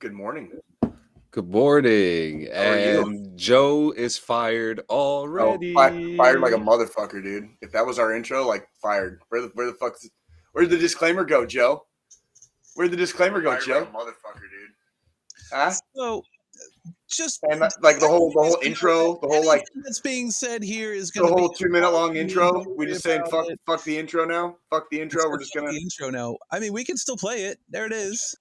Good morning. Good morning. How are you? And Joe is fired Oh, already. fired like a motherfucker, dude. If that was our intro, like fired. Where'd the disclaimer go, Joe? Where'd the disclaimer go, Fired Joe? like a motherfucker, dude. Huh? So, just And like the whole intro, the whole like anything that's being said here is the going to be whole 2-minute long intro. Don't We worry just saying about it. fuck the intro now. Fuck the intro. We're just Fuck gonna. the intro now. I mean, we can still play it. There it is.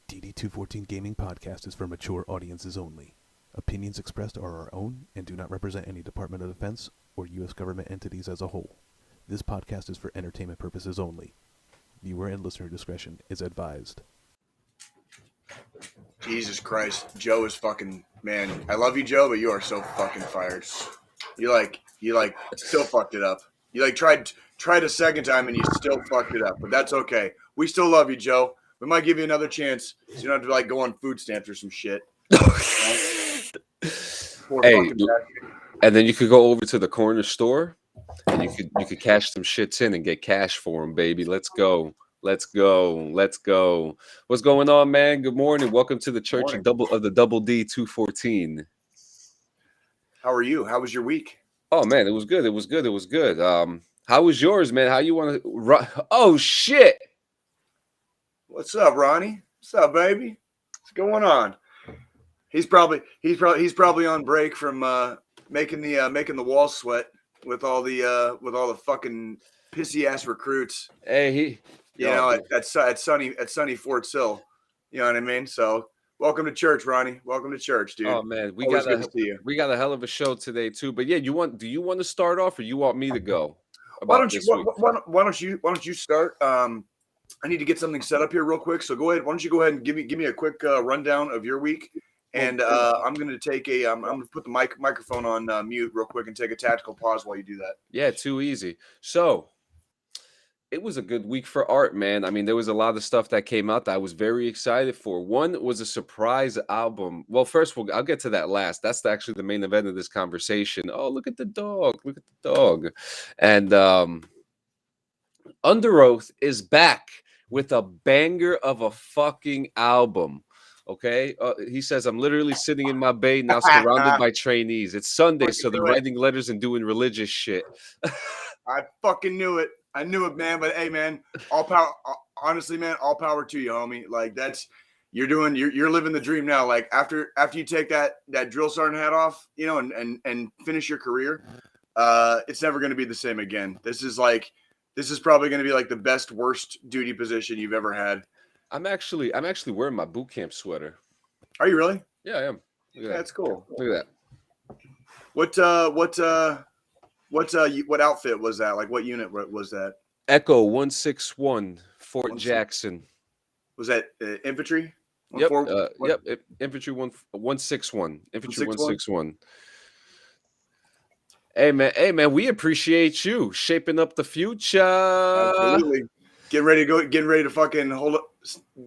DD214 Gaming Podcast is for mature audiences only. Opinions expressed are our own and do not represent any Department of Defense or U.S. government entities as a whole. This podcast is for entertainment purposes only. Viewer and listener discretion is advised. Jesus Christ, Joe is fucking man. I love you, Joe, but you are so fucking fired. You still fucked it up. You like tried a second time and you still fucked it up, but that's okay. We still love you, Joe. We might give you another chance so you don't have to like go on food stamps or some shit. Hey, and then you could go over to the corner store and you could cash some shits in and get cash for them, baby. Let's go. Let's go. Let's go. What's going on, man? Good morning. Welcome to the Church of the Double D 214. How are you? How was your week? Oh man, it was good. It was good. It was good. How was yours, man? How you want to? Oh shit! What's up, Ronnie? What's up, baby? What's going on? He's probably on break from making the walls sweat with all the fucking pissy ass recruits. Hey, at sunny Fort Sill. You know what I mean? So welcome to church, Ronnie. Welcome to church, dude. Oh man, we Always got good to see you. We got a hell of a show today too. But yeah, do you want to start off, or you want me to go? Why don't you start? I need to get something set up here real quick. So go ahead. Why don't you go ahead and give me a quick rundown of your week? And I'm gonna I'm gonna put the microphone on mute real quick and take a tactical pause while you do that. Yeah, too easy. So it was a good week for art, man. I mean, there was a lot of stuff that came out that I was very excited for. One was a surprise album. Well, first, I'll get to that last. That's actually the main event of this conversation. Oh, look at the dog. Look at the dog. And Under Oath is back with a banger of a fucking album. Okay, he says, I'm literally sitting in my bay now, surrounded by trainees. It's Sunday, so they're writing letters and doing religious shit. I fucking knew it. I knew it, man. But hey, man, all power. Honestly, man, all power to you, homie. Like you're living the dream now. Like after you take that drill sergeant hat off, you know, and finish your career, it's never going to be the same again. This is probably going to be like the best worst duty position you've ever had. I'm actually wearing my boot camp sweater. Are you really? Yeah, I am. Yeah, that's cool. Look at that. What outfit was that? Like, what unit was that? Echo 161, Fort Jackson. Was that infantry? Yep. Yep. Infantry 161. Infantry 161. Hey man, we appreciate you shaping up the future. Absolutely. Getting ready to fucking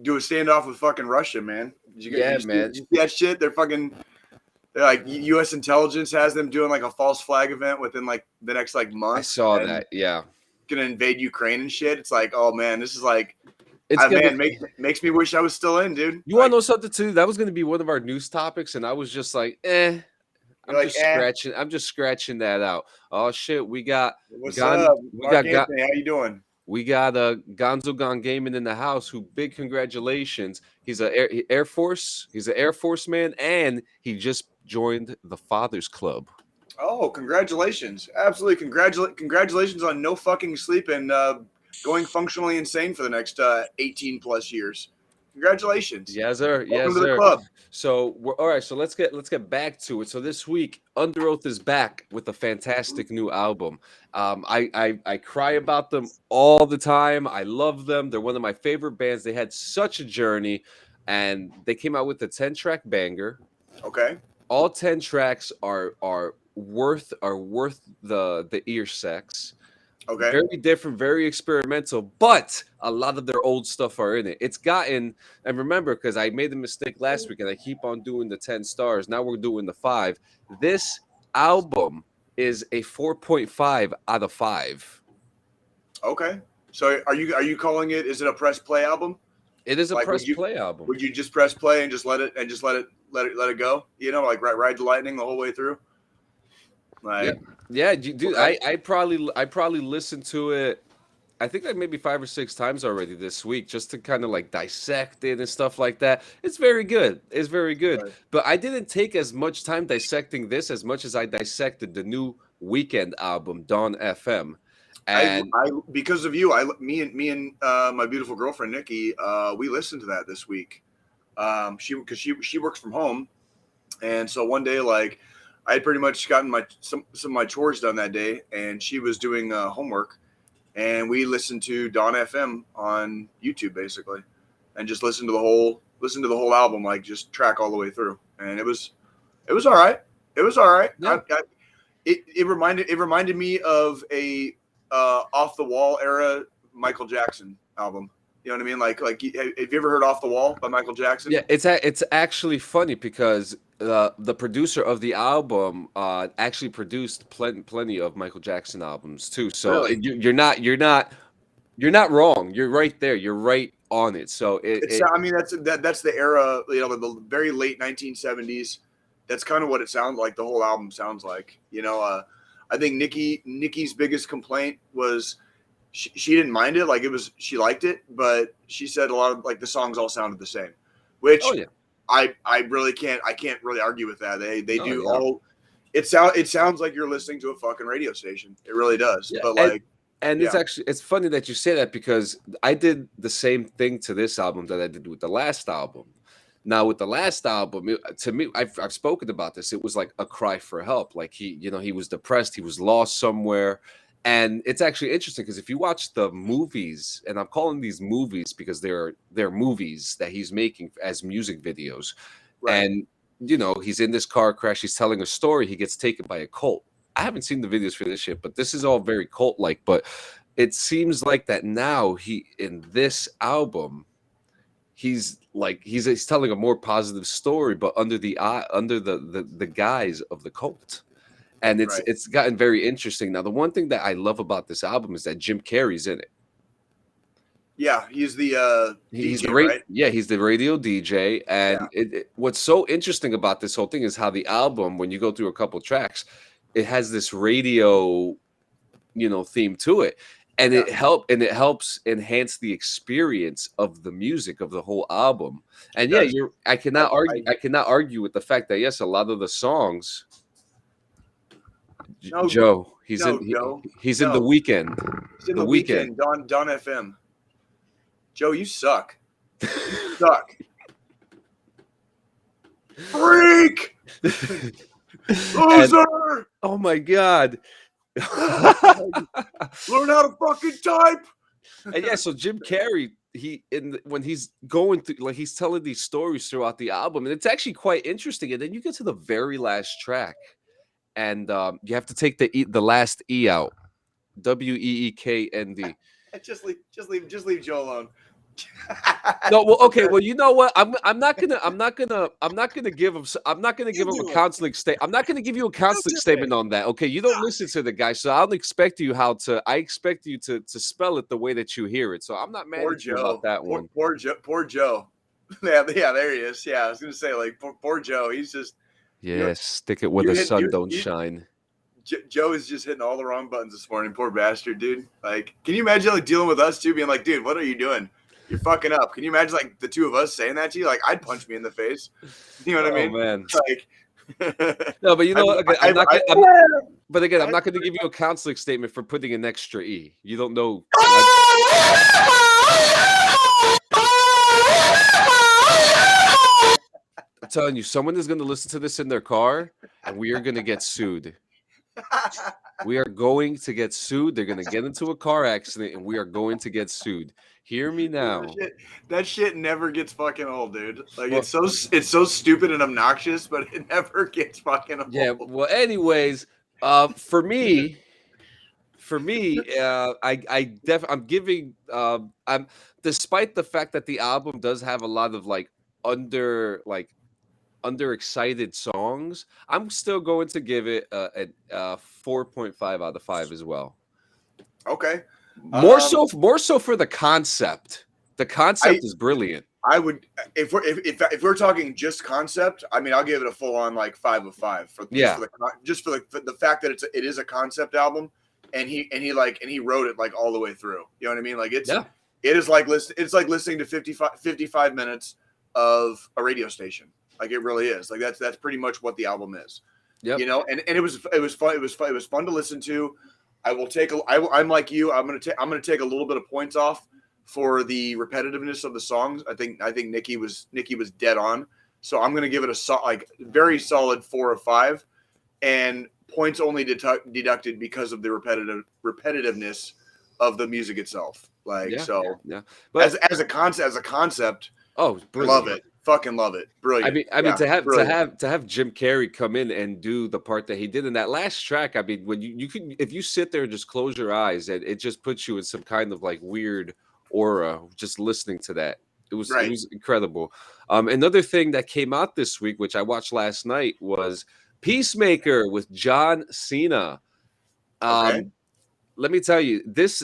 do a standoff with fucking Russia, man. Man. Did you see that shit? They're like U.S. intelligence has them doing like a false flag event within like the next like month. I saw that. Yeah. Gonna invade Ukraine and shit. It's like, oh man, this is like, makes me wish I was still in, dude. You want to know something too? That was going to be one of our news topics, and I was just like, I'm just scratching that out. Oh shit, we got What's up, Mark Anthony? How you doing? we got Gonzo Gon Gaming in the house. Who big congratulations! He's a Air Force. He's an Air Force man, and he just joined the Fathers Club. Oh, congratulations! Absolutely, congratulations on no fucking sleep and going functionally insane for the next 18 plus years. Congratulations! Yes, sir. Welcome Yes, to the sir. club. So we're all right. So let's get back to it. So this week, Under Oath is back with a fantastic new album. I cry about them all the time. I love them. They're one of my favorite bands. They had such a journey, and they came out with a 10-track banger. Okay. All 10 tracks are worth the ear sex. Okay. Very different, very experimental, but a lot of their old stuff are in it. It's gotten, and remember, because I made the mistake last week and I keep on doing the 10 stars. Now we're doing the 5. This album is a 4.5 out of 5. Okay. So are you calling it? Is it a press play album? It is a Like, press play album. Would you just press play and just let it go? You know, like ride the lightning the whole way through. Like, yeah, dude. Okay. I probably listened to it. I think like maybe 5 or 6 times already this week, just to kind of like dissect it and stuff like that. It's very good. It's very good. Right. But I didn't take as much time dissecting this as much as I dissected the new Weekend album, Dawn FM. And I because of you, me and my beautiful girlfriend Nikki, we listened to that this week. She works from home, and so one day, like, I had pretty much gotten some of my chores done that day, and she was doing homework, and we listened to Dawn FM on YouTube basically, and just listened to the whole album, like just track all the way through, and it was all right. It was all right. Yeah. It reminded me of a off the wall era Michael Jackson album. You know what I mean? Like have you ever heard Off the Wall by Michael Jackson? yeah, it's actually funny because the producer of the album actually produced plenty of Michael Jackson albums too. So Really? you're not wrong. You're right there. You're right on it. So I mean, that's the era, you know, the very late 1970s. That's kind of what it sounds like. The whole album sounds like, you know. I think Nikki's biggest complaint was she didn't mind it. Like, she liked it, but she said a lot of, like, the songs all sounded the same, which oh yeah. I can't really argue with that. They No, do yeah. all. It sounds like you're listening to a fucking radio station. It really does. Yeah, But like, And it's funny that you say that because I did the same thing to this album that I did with the last album. Now with the last album, to me, I've spoken about this. It was like a cry for help. Like he was depressed. He was lost somewhere. And it's actually interesting because if you watch the movies, and I'm calling these movies because they're movies that he's making as music videos, right. and he's in this car crash. He's telling a story. He gets taken by a cult. I haven't seen the videos for this shit, but this is all very cult-like. But it seems like that now in this album, he's telling a more positive story, but under the guise of the cult. And it's gotten very interesting. Now, the one thing that I love about this album is that Jim Carrey's in it. Yeah, he's the DJ, right? Yeah, he's the radio DJ. And what's so interesting about this whole thing is how the album, when you go through a couple tracks, it has this radio, theme to it. And it helps enhance the experience of the music of the whole album. And I cannot argue with the fact that yes, a lot of the songs. No, Joe, he's in the Weekend. He's in the Weekend. Dawn FM. Joe, you suck. You suck. Freak. Loser. Oh my God. Learn how to fucking type. And yeah, so Jim Carrey, when he's going through, like, he's telling these stories throughout the album, and it's actually quite interesting. And then you get to the very last track, and you have to take the last E out, WEEKND. Just leave Joe alone. No, well, okay. Well, you know what? I'm not gonna give him a counseling statement. I'm not gonna give you a counseling statement on that. Okay, you don't listen to the guy, so I expect you to spell it the way that you hear it. So I'm not mad at you about that one. Poor Joe. Yeah, there he is. Yeah, I was gonna say, like, poor Joe. He's just stick it where the sun don't shine. Joe is just hitting all the wrong buttons this morning. Poor bastard, dude. Like, can you imagine like dealing with us too, being like, dude, what are you doing? You're fucking up. Can you imagine like the two of us saying that to you? Like, I'd punch me in the face. You know what I mean? Man. Like, no, but you know, again, I'm not going to give you a counseling statement for putting an extra E. You don't know. I'm telling you, someone is going to listen to this in their car, and we are going to get sued. We are going to get sued. They're going to get into a car accident, and we are going to get sued. Hear me now. That shit never gets fucking old, dude. Like, well, it's so stupid and obnoxious, but it never gets fucking old. Yeah. Well, anyways, for me, I'm giving. I'm despite the fact that the album does have a lot of underexcited songs, I'm still going to give it a 4.5 out of 5 as well. Okay. More so for the concept. The concept is brilliant. I would, if we're talking just concept, I mean, I'll give it a full on like 5 of 5 for the fact that it is a concept album, and he wrote it like all the way through. You know what I mean? Like it is like listening to 55 minutes of a radio station. Like it really is. Like that's pretty much what the album is. Yeah. You know, and it was fun. It was fun to listen to. I'm like you. I'm gonna take a little bit of points off for the repetitiveness of the songs. I think Nikki was dead on. So I'm gonna give it a very solid 4 of 5, and points only deducted because of the repetitiveness of the music itself. Like but as a concept. Oh, brilliant. Love it. Fucking love it. Brilliant. I mean to have Jim Carrey come in and do the part that he did in that last track. I mean, when you can, if you sit there and just close your eyes, and it just puts you in some kind of like weird aura just listening to that. It was incredible. Another thing that came out this week, which I watched last night, was Peacemaker with John Cena. Let me tell you, this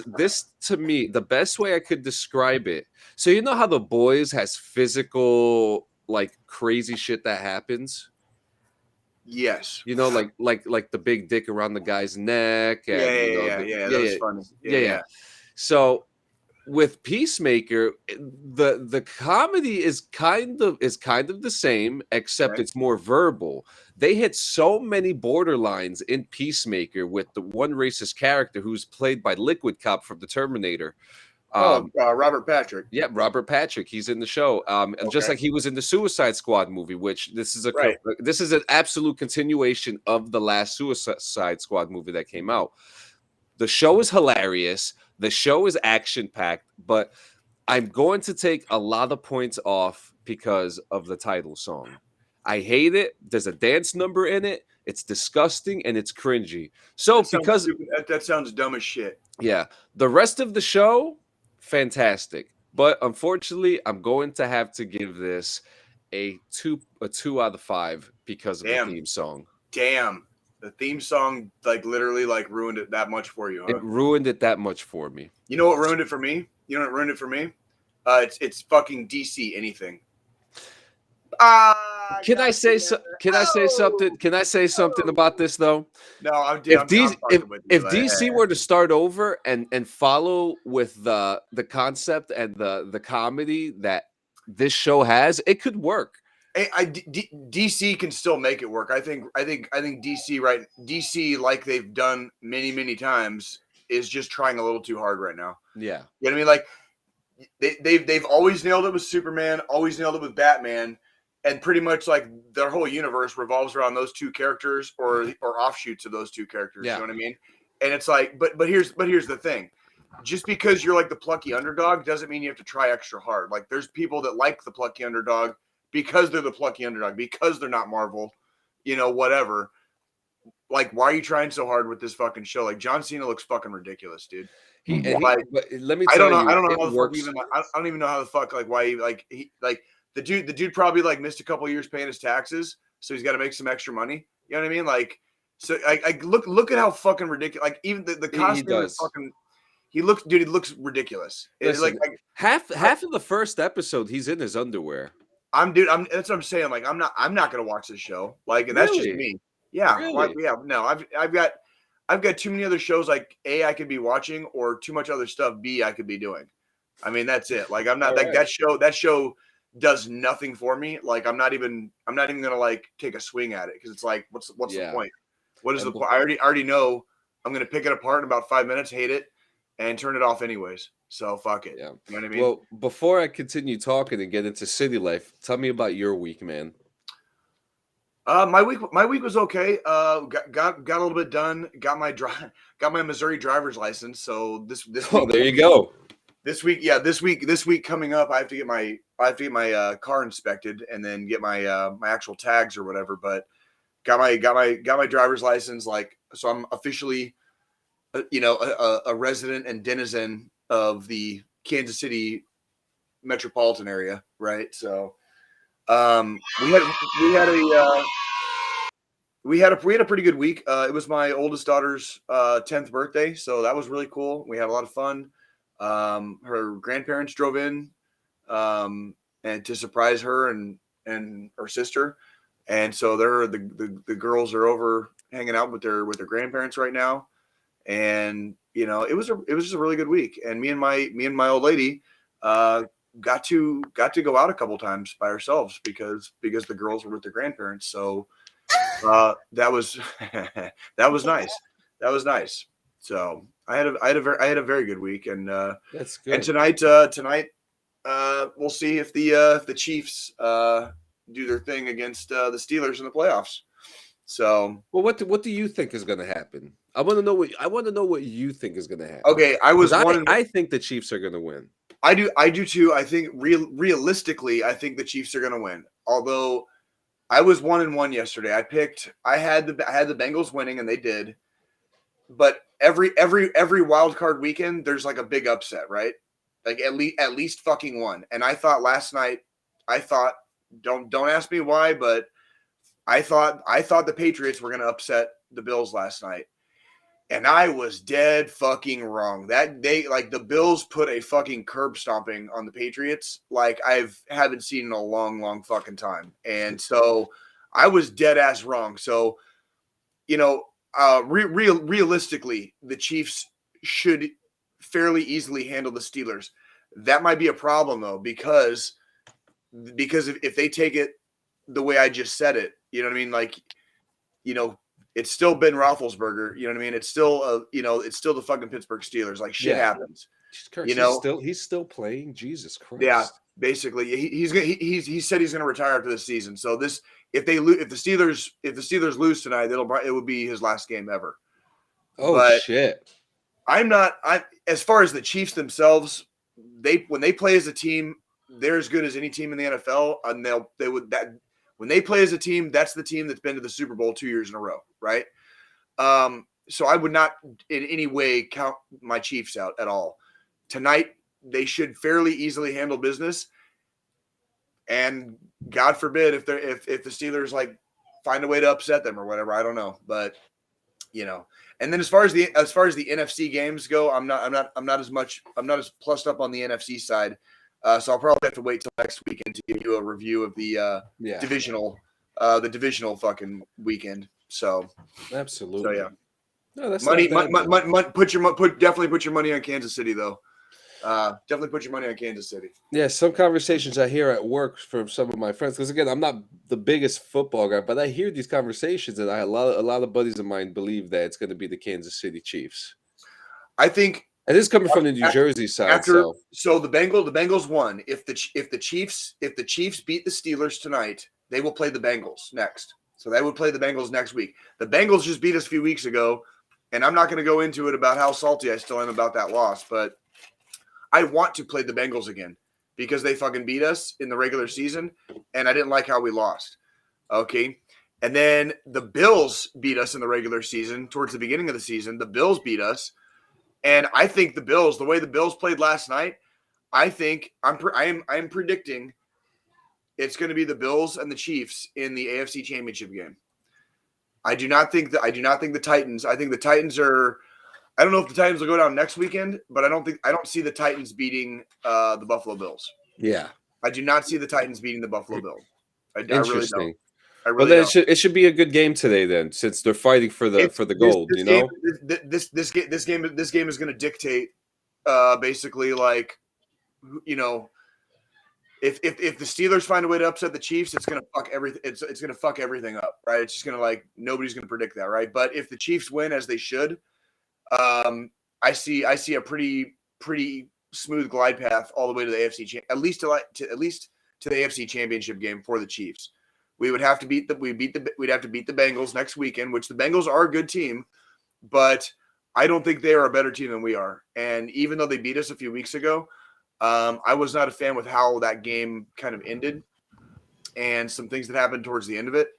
to me, the best way I could describe it. So you know how The Boys has physical like crazy shit that happens? Yes. You know, like the big dick around the guy's neck. And, that was funny. Yeah. So with Peacemaker, the comedy is kind of the same, except it's more verbal. They hit so many borderlines in Peacemaker with the one racist character who's played by Liquid Cop from the Terminator. Robert Patrick. Yeah, Robert Patrick. He's in the show. And just like he was in the Suicide Squad movie, which this is an absolute continuation of the last Suicide Squad movie that came out. The show is hilarious. The show is action-packed, but I'm going to take a lot of points off because of the title song. I hate it. There's a dance number in it. It's disgusting and it's cringy. So that sounds dumb as shit. Yeah. The rest of the show, fantastic. But unfortunately, I'm going to have to give this a 2 out of 5 because of the theme song. Damn. The theme song, like, literally, like, ruined it that much for you, huh? It ruined it that much for me. You know what ruined it for me? It's fucking DC anything. Can I say something? Can I say something about this though? No, if DC were to start over and follow with the concept and the comedy that this show has, it could work. DC can still make it work. I think DC, like they've done many times, is just trying a little too hard right now. Yeah, you know what I mean? Like they've always nailed it with Superman, always nailed it with Batman, and pretty much like their whole universe revolves around those two characters or offshoots of those two characters. Yeah. You know what I mean? And it's like, but here's the thing. Just because you're like the plucky underdog doesn't mean you have to try extra hard. Like there's people that like the plucky underdog because they're the plucky underdog, because they're not Marvel, you know, whatever. Like, why are you trying so hard with this fucking show? Like, John Cena looks fucking ridiculous, dude. But let me tell you, I don't know how the fuck even. I don't even know how the fuck why he the dude probably like missed a couple years paying his taxes, so he's got to make some extra money. You know what I mean? Like, so I look at how fucking ridiculous. Like, even the costume is fucking. He looks ridiculous. It's like half of the first episode, he's in his underwear. That's what I'm saying. Like, I'm not gonna watch this show. Like, and that's just me. Yeah. Really? No, I've got I've got too many other shows like A, I could be watching, or too much other stuff B, I could be doing. I mean, that's it. Like I'm not All like right. that show does nothing for me. Like I'm not even gonna like take a swing at it because it's like, what's the Yeah. point? What is And the point? I already know I'm gonna pick it apart in about 5 minutes, hate it, and turn it off anyways. So fuck it. Yeah. You know what I mean? Well, before I continue talking and get into city life, tell me about your week, man. My week was okay. Got a little bit done. Got my Missouri driver's license. So this Oh, week, there you go. this week coming up, I have to get my car inspected and then get my my actual tags or whatever. But got my driver's license. Like, so I'm officially a resident and denizen of the Kansas City metropolitan area, right? So we had a pretty good week. It was my oldest daughter's 10th birthday, so that was really cool. We had a lot of fun. Her grandparents drove in and to surprise her and her sister, and so the girls are over hanging out with their grandparents right now. And it was just a really good week. And me and my old lady got to go out a couple times by ourselves because the girls were with their grandparents. So that was that was nice. That was nice. So I had a very good week, and That's and good. tonight we'll see if the Chiefs do their thing against the Steelers in the playoffs. So Well, what do you think is going to happen? I want to know what you think is going to happen. okay, I was 'Cause one. I think the Chiefs are going to win. I do too. I think realistically, I think the Chiefs are going to win. Although I was 1-1 yesterday. I had the Bengals winning, and they did. But every wild card weekend, there's like a big upset, right? Like at least fucking one. And I thought last night, don't ask me why, but I thought the Patriots were going to upset the Bills last night. And I was dead fucking wrong. The Bills put a fucking curb stomping on the Patriots like haven't seen in a long fucking time. And so I was dead ass wrong. So, realistically, the Chiefs should fairly easily handle the Steelers. That might be a problem though, because if they take it the way I just said it, you know what I mean? Like, it's still Ben Roethlisberger. You know what I mean? It's still it's still the fucking Pittsburgh Steelers. Like shit Yeah. happens. Kirk, he's still playing. Jesus Christ. Yeah, basically, he said he's gonna retire after this season. So if the Steelers lose tonight, it would be his last game ever. Oh But shit. I'm as far as the Chiefs themselves, when they play as a team, they're as good as any team in the NFL, and when they play as a team, that's the team that's been to the Super Bowl 2 years in a row, right? So I would not in any way count my Chiefs out at all. Tonight, they should fairly easily handle business. And God forbid if the Steelers like find a way to upset them or whatever, I don't know. But and then as far as the NFC games go, I'm not as plussed up on the NFC side. So I'll probably have to wait till next weekend to give you a review of the divisional fucking weekend. So Absolutely. So yeah. No, that's Money, not bad, definitely put your money on Kansas City though. Definitely put your money on Kansas City. Yeah, some conversations I hear at work from some of my friends, because again, I'm not the biggest football guy, but I hear these conversations, and a lot of buddies of mine believe that it's going to be the Kansas City Chiefs. I think, and this is coming from the New Jersey side. So the Bengals won. If the Chiefs beat the Steelers tonight, they will play the Bengals next. So they would play the Bengals next week. The Bengals just beat us a few weeks ago, and I'm not going to go into it about how salty I still am about that loss, but I want to play the Bengals again because they fucking beat us in the regular season, and I didn't like how we lost. Okay. And then the Bills beat us in the regular season towards the beginning of the season. The Bills beat us. And I think the way the Bills played last night, I think I am predicting it's going to be the Bills and the Chiefs in the AFC Championship game. I do not think the Titans. I think the Titans are. I don't know if the Titans will go down next weekend, but I don't see the Titans beating the Buffalo Bills. Yeah, I do not see the Titans beating the Buffalo Bills. I really don't. I Well, really then don't. it should be a good game today then, since they're fighting for the gold. This You game, know. this game is going to dictate, basically, like, you know, if the Steelers find a way to upset the Chiefs, it's going to fuck everything. It's going to fuck everything up, right? It's just going to, like, nobody's going to predict that, right? But if the Chiefs win as they should, I see a pretty smooth glide path all the way to the AFC, at least to the AFC Championship game for the Chiefs. We would have to we'd have to beat the Bengals next weekend, which the Bengals are a good team, but I don't think they are a better team than we are. And even though they beat us a few weeks ago, I was not a fan with how that game kind of ended and some things that happened towards the end of it.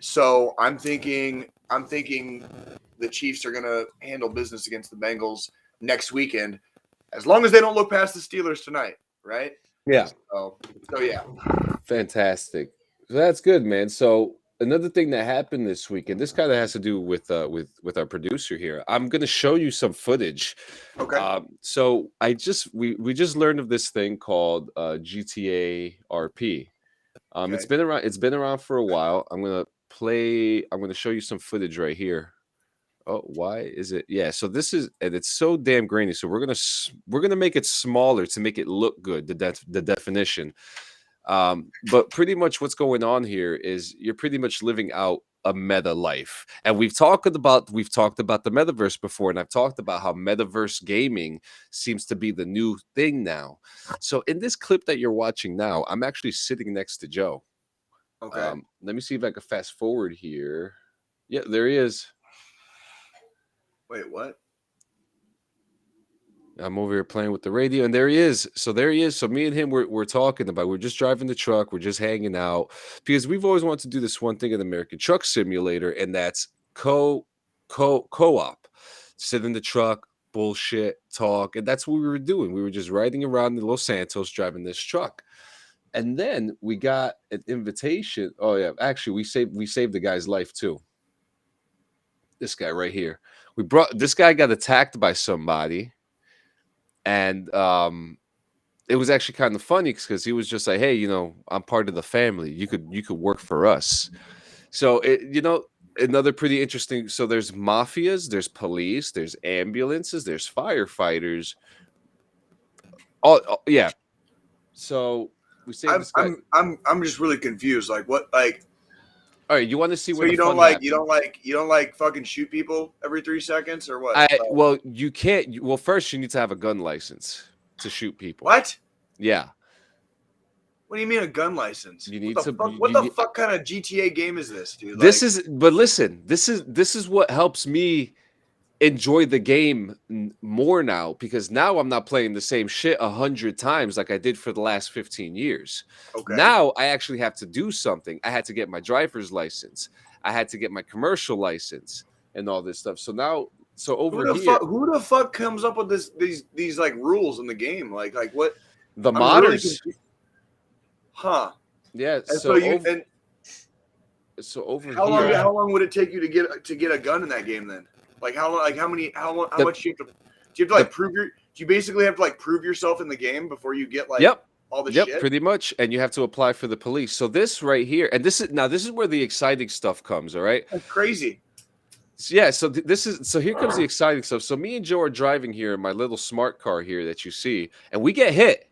So I'm thinking the Chiefs are going to handle business against the Bengals next weekend, as long as they don't look past the Steelers tonight, right? Yeah. So yeah. Fantastic. So that's good, man. So another thing that happened this week, and this kind of has to do with our producer here. I'm going to show you some footage. Okay. So we just learned of this thing called GTA RP. Okay. It's been around for a while. I'm going to show you some footage right here. Oh, why is it? Yeah, so this is, and it's so damn grainy. So we're gonna make it smaller to make it look good. The definition. But pretty much what's going on here is you're pretty much living out a meta life, and we've talked about the metaverse before, and I've talked about how metaverse gaming seems to be the new thing now. So in this clip that you're watching now, I'm actually sitting next to Joe. Okay. Let me see if I can fast forward here. Yeah, there he is. Wait, what? I'm over here playing with the radio, and there he is. So me and him, we're talking about. We're just driving the truck. We're just hanging out because we've always wanted to do this one thing in American Truck Simulator, and that's co-op. Sit in the truck, bullshit, talk, and that's what we were doing. We were just riding around in Los Santos, driving this truck, and then we got an invitation. Oh yeah, actually, we saved the guy's life too. This guy right here. This guy got attacked by somebody. And it was actually kind of funny because he was just like, "Hey, I'm part of the family. You could work for us." So another pretty interesting. So there's mafias, there's police, there's ambulances, there's firefighters. Oh yeah. So we saved this guy. I'm just really confused. Like what? Like, all right, you want to see so where you don't like fucking shoot people every 3 seconds or what? Well, you can't. Well, first you need to have a gun license to shoot people. What? Yeah. What do you mean a gun license? You need what the fuck kind of GTA game is this, dude? But listen, this is what helps me enjoy the game more now, because now I'm not playing the same shit 100 times like I did for the last 15 years. Okay. Now I actually have to do something. I had to get my driver's license. I had to get my commercial license and all this stuff. So now, who the fuck comes up with these like rules in the game? Like what? The modders. Really huh. Yeah. How long would it take you to get a gun in that game then? Like how much do you have to like prove do you basically have to like prove yourself in the game before you get like all the shit? Pretty much. And you have to apply for the police. So this right here, and this is where the exciting stuff comes, all right? That's crazy. Yeah, so here comes the exciting stuff. So me and Joe are driving here in my little smart car here that you see, and we get hit.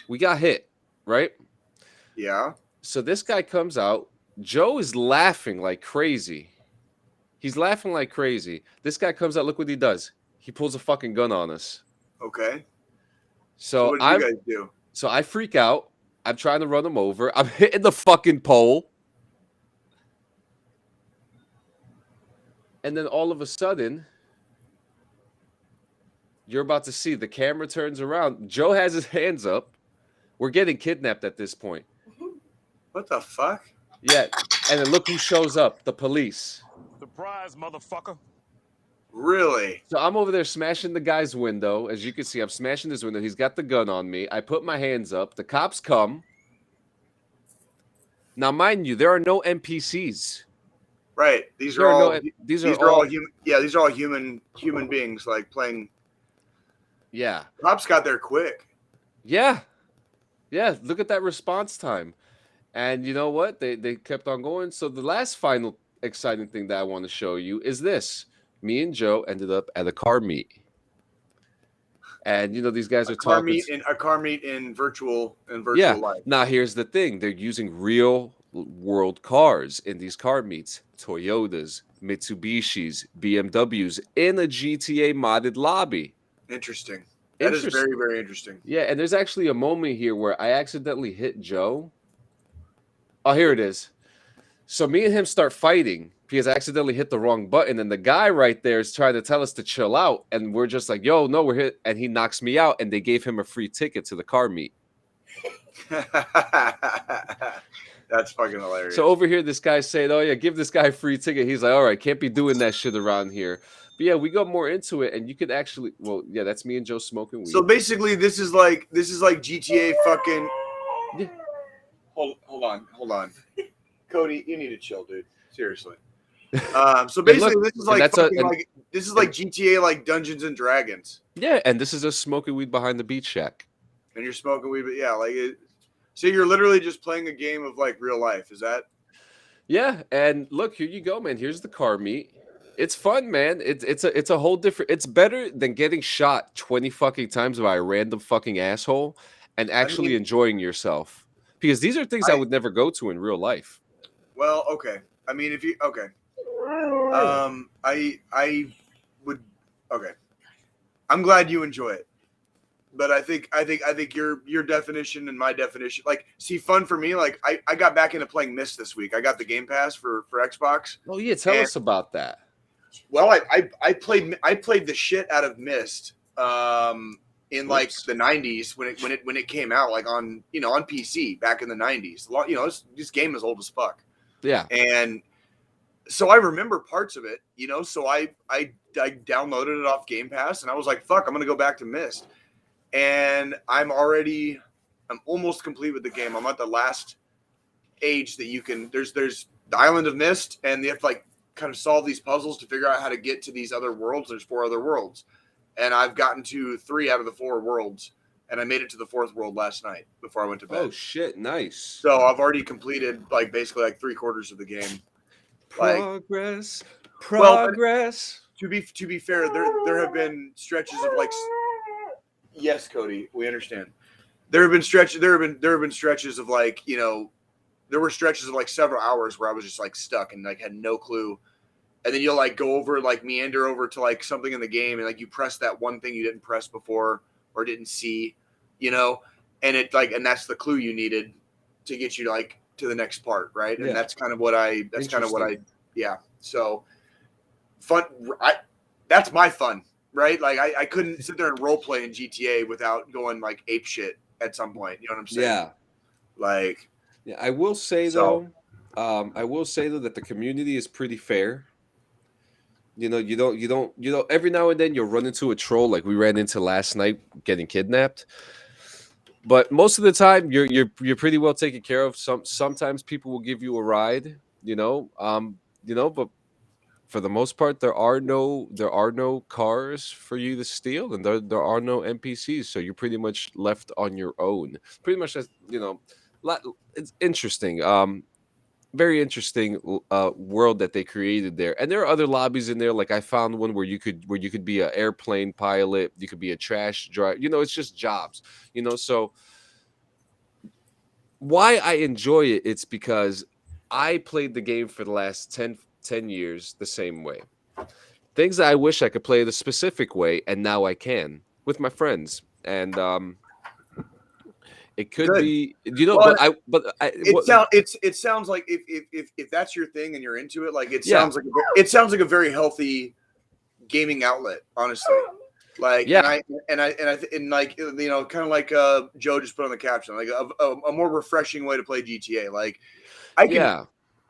We got hit, right? Yeah. So this guy comes out. Joe is laughing like crazy. He's laughing like crazy. This guy comes out. Look what he does. He pulls a fucking gun on us. Okay. So what do you guys do? So I freak out. I'm trying to run him over. I'm hitting the fucking pole. And then all of a sudden, you're about to see the camera turns around. Joe has his hands up. We're getting kidnapped at this point. What the fuck? Yeah. And then look who shows up. The police. Surprise, motherfucker. Really? So I'm over there smashing the guy's window. As you can see, I'm smashing his window. He's got the gun on me. I put my hands up. The cops come. Now, mind you, there are no NPCs. Right. These are all human beings like playing. Yeah. Cops got there quick. Yeah. Yeah. Look at that response time. And you know what? They kept on going. So the last final exciting thing that I want to show you is this. Me and Joe ended up at a car meet. And these guys are talking. A car meet in virtual Yeah. life. Now here's the thing. They're using real world cars in these car meets. Toyotas, Mitsubishis, BMWs in a GTA modded lobby. Interesting. That is very, very interesting. Yeah, and there's actually a moment here where I accidentally hit Joe. Oh, here it is. So me and him start fighting because I accidentally hit the wrong button, and the guy right there is trying to tell us to chill out, and we're just like, "Yo, no, we're hit," and he knocks me out, and they gave him a free ticket to the car meet. That's fucking hilarious. So over here, this guy's saying, "Oh yeah, give this guy a free ticket." He's like, "All right, can't be doing that shit around here." But yeah, we got more into it, and you could actually, well, yeah, that's me and Joe smoking weed. So basically, this is like GTA fucking. Yeah. Hold on. Cody, you need to chill, dude. Seriously. So basically, look, this is like this is like and- GTA, like Dungeons and Dragons, Yeah, and this is us smoking weed behind the beach shack. and you're smoking weed. But yeah, like it. So you're literally just playing a game of like real life. Is that? Yeah, and look, here you go, man. Here's the car meet. It's fun, man. It's a whole different. It's better than getting shot 20 fucking times by a random fucking asshole and actually enjoying yourself. Because these are things I would never go to in real life. Well, okay. I mean, if you okay, I would okay. I'm glad you enjoy it, but I think your definition and my definition, like, see, fun for me. Like, I got back into playing Myst this week. I got the Game Pass for Xbox. Oh yeah, tell us about that. Well, I played the shit out of Myst in like the 90s when it came out, like on on PC back in the 90s. This game is old as fuck. Yeah. And so I remember parts of it, so I downloaded it off Game Pass, and I was like, fuck, I'm going to go back to Myst. And I'm almost complete with the game. I'm at the last age that you can, there's the Island of Myst, and you have to like kind of solve these puzzles to figure out how to get to these other worlds. There's 4 other worlds. And I've gotten to 3 out of the 4 worlds. And I made it to the 4th world last night before I went to bed. Oh shit, nice. So I've already completed like basically like 3/4 of the game. Progress. Well, to be fair, there have been stretches of like. Yes, Cody, we understand. There have been stretches of like there were stretches of like several hours where I was just like stuck and like had no clue. And then you'll like go over, like meander over to like something in the game, and like you press that one thing you didn't press before or didn't see, and it like, and that's the clue you needed to get you like to the next part, right? Yeah. And that's kind of what I yeah. So fun. That's my fun, right? Like I couldn't sit there and role play in GTA without going like ape shit at some point. You know what I'm saying? Yeah. Like. Yeah, I will say though that the community is pretty fair. You don't every now and then you'll run into a troll like we ran into last night getting kidnapped. But most of the time you're pretty well taken care of. Sometimes people will give you a ride, but for the most part there are no cars for you to steal, and there are no NPCs, so you're pretty much left on your own. Pretty much as it's interesting. Very interesting world that they created there, and there are other lobbies in there. Like I found one where you could be an airplane pilot, you could be a trash driver. It's just jobs. So why I enjoy it, it's because I played the game for the last 10 years the same way. Things that I wish I could play the specific way, and now I can with my friends. And it could be, well, it sounds like if that's your thing and you're into it, like it sounds like a very healthy gaming outlet, honestly. Like, yeah, and like kind of like Joe just put on the caption, like a more refreshing way to play GTA. Like, I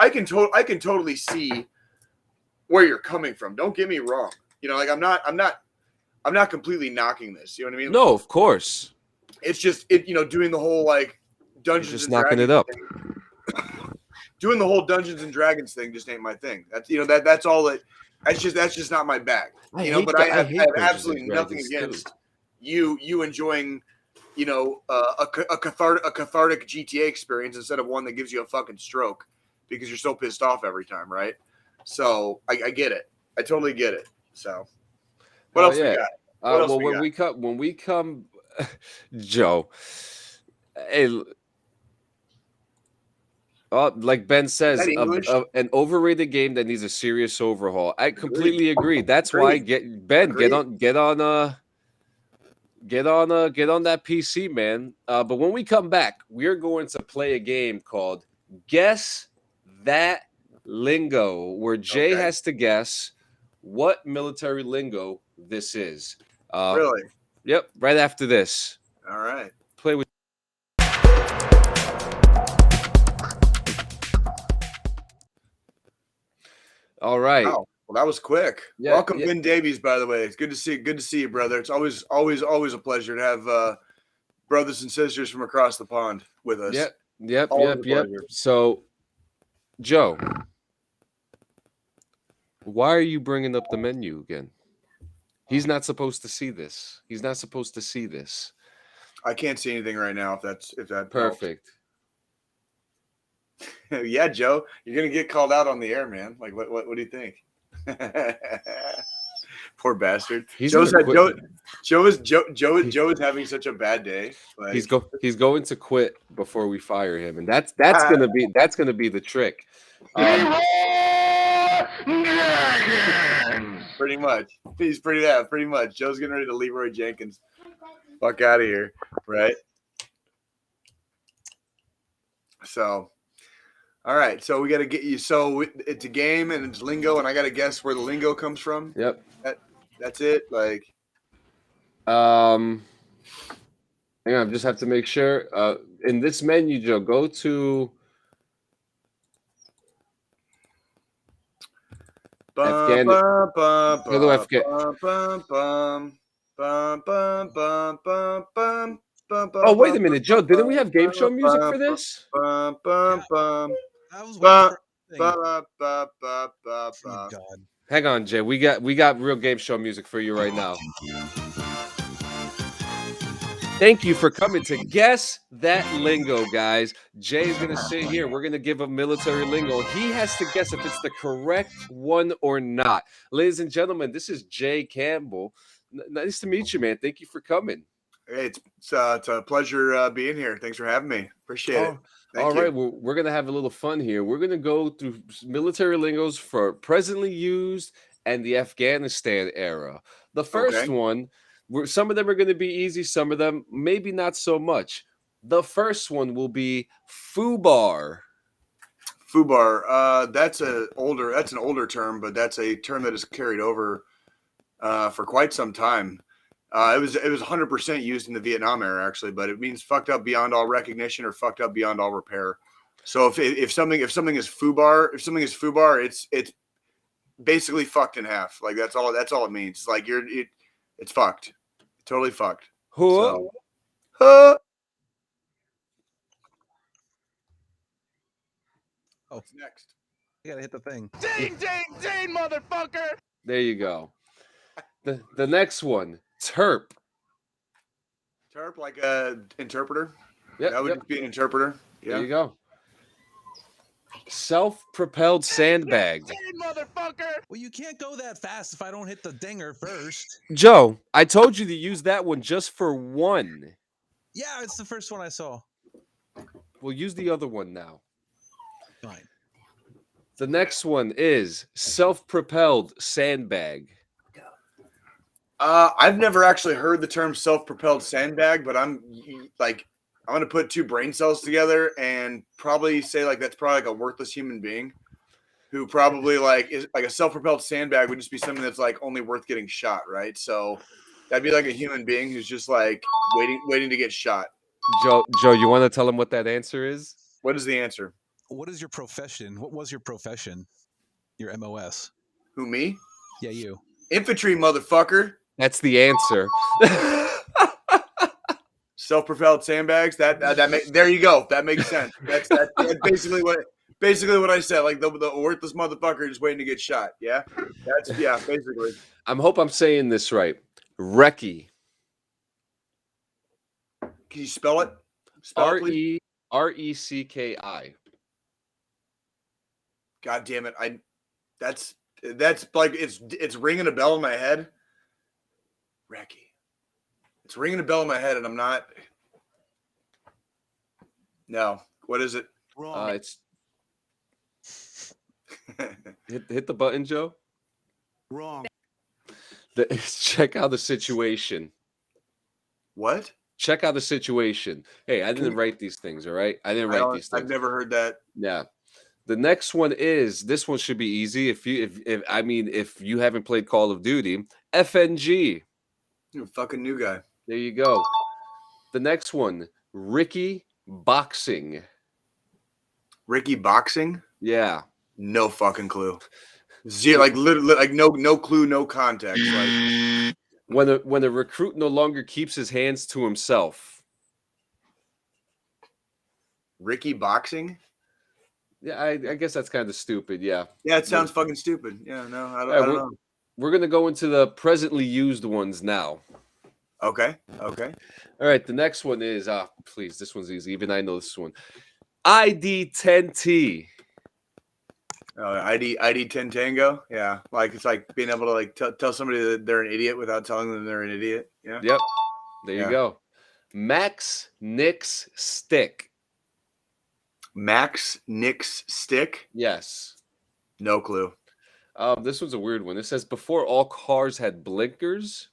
can totally see where you're coming from. Don't get me wrong. Like I'm not completely knocking this. You know what I mean? No, of course. It's just doing the whole like Dungeons just and knocking Dragons it up. thing. Doing the whole Dungeons and Dragons thing just ain't my thing. That's that's all that. That's just not my bag. But I have absolutely nothing against you enjoying a cathartic GTA experience instead of one that gives you a fucking stroke because you're so pissed off every time, right? So I get it. I totally get it. So what else we got? What else well, we got? when we come, Joe, hey, like Ben Is that says, English? an overrated game that needs a serious overhaul. I Agreed. completely agree. That's why Agreed. get on that PC, man. But when we come back, we're going to play a game called Guess That Lingo, where Jay Okay. has to guess what military lingo this is. Really? Yep. Right after this, All right. play with. All right. Wow. Well, that was quick. Yeah, Welcome, yeah. Ben Davies. By the way, it's good to see you, brother. It's always a pleasure to have brothers and sisters from across the pond with us. Yep. Always a pleasure. So, Joe, why are you bringing up the menu again? He's not supposed to see this. He's not supposed to see this. I can't see anything right now. If that helps. Perfect. Yeah, Joe, you're gonna get called out on the air, man. Like, what do you think? Poor bastard. Joe is having such a bad day. Like, He's going to quit before we fire him, and that's gonna be the trick. Pretty much. He's pretty much. Joe's getting ready to Leroy Jenkins. Fuck out of here, right? So, all right. So we got to get you. So it's a game and it's lingo, and I got to guess where the lingo comes from. Yep. That's it. Like, hang on, I just have to make sure. In this menu, Joe, go to Oh, wait a minute, Joe. Didn't we have game show music for this? That was one of the first things. Oh, God. Hang on, Jay. We got real game show music for you right now. Thank you for coming to Guess That Lingo, guys. Jay's going to sit here. We're going to give him military lingo. He has to guess if it's the correct one or not. Ladies and gentlemen, this is Jay Campbell. Nice to meet you, man. Thank you for coming. Hey, it's a pleasure being here. Thanks for having me. Appreciate it. All right, we're going to have a little fun here. We're going to go through military lingos for presently used and the Afghanistan era. The first one, some of them are going to be easy, some of them maybe not so much. The first one will be FUBAR. FUBAR, that's an older term, but that's a term that is carried over for quite some time. It was 100% used in the Vietnam era, actually, but it means fucked up beyond all recognition or fucked up beyond all repair. So if something is FUBAR, it's basically fucked in half. Like that's all it means. It's like it's fucked, totally fucked. So, oh, what's next? You gotta hit the thing. Ding, ding, ding, motherfucker! There you go. The next one, TERP. TERP, like a interpreter. Yep, That would just be an interpreter. Yeah. There you go. Self-propelled sandbag. Ding, motherfucker! Well, you can't go that fast if I don't hit the dinger first. Joe, I told you to use that one just for one. Yeah, it's the first one I saw. We'll use the other one now. Fine. The next one is self-propelled sandbag. I've never actually heard the term self-propelled sandbag, but I'm going to put two brain cells together and probably say like that's probably like a worthless human being who probably is like a self-propelled sandbag would just be something that's like only worth getting shot, right? So that'd be like a human being who's just like waiting to get shot. Joe, you want to tell him what that answer is? What is the answer? What is your profession? What was your profession? Your MOS? Who, me? Yeah, you. Infantry, motherfucker. That's the answer. Self-propelled sandbags. There you go. That makes sense. That's basically what I said. Like the worthless motherfucker just waiting to get shot. Yeah, basically. I hope I'm saying this right. Recce. Can you spell it? Please. RECKI. God damn it! That's like it's ringing a bell in my head. Recky. It's ringing a bell in my head, and I'm not. No. What is it? It's hit the button, Joe. Wrong. Check out the situation. What? Check out the situation. Hey, I didn't write these things, all right? I didn't write these things. I've never heard that. Yeah. The next one is this one should be easy if you haven't played Call of Duty. FNG. You're a fucking new guy. There you go. The next one, Ricky Boxing. Ricky Boxing? Yeah. No fucking clue. Zero, like literally, like no clue, no context. Like when a recruit no longer keeps his hands to himself. Ricky Boxing? Yeah, I guess that's kind of stupid. Yeah. Yeah, it sounds fucking stupid. Yeah, no, I don't know. We're gonna go into the presently used ones now. Okay. All right. The next one is please, this one's easy. Even I know this one. ID10T. ID 10 Tango. Yeah, like it's like being able to like tell somebody that they're an idiot without telling them they're an idiot. Yeah. Yep. There you go. Max Nick's Stick. Max Nick's Stick. Yes. No clue. This one's a weird one. It says before all cars had blinkers.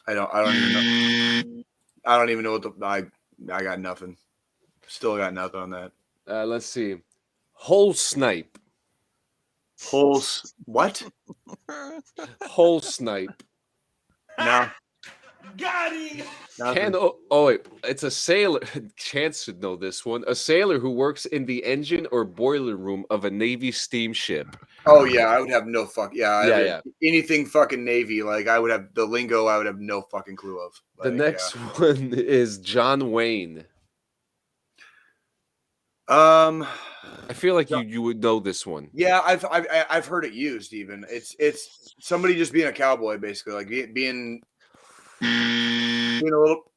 I don't even know. I don't even know what I got nothing. Still got nothing on that. Let's see. Hole Snipe. What? Hole Snipe. No. Got him. Wait, it's a sailor. Chance should know this one. A sailor who works in the engine or boiler room of a Navy steamship. Oh yeah, I would have no fuck. Yeah. Anything fucking Navy, like I would have the lingo. I would have no fucking clue of. Like, the next one is John Wayne. I feel like you would know this one. Yeah, I've heard it used. Even it's somebody just being a cowboy, basically, like being a little.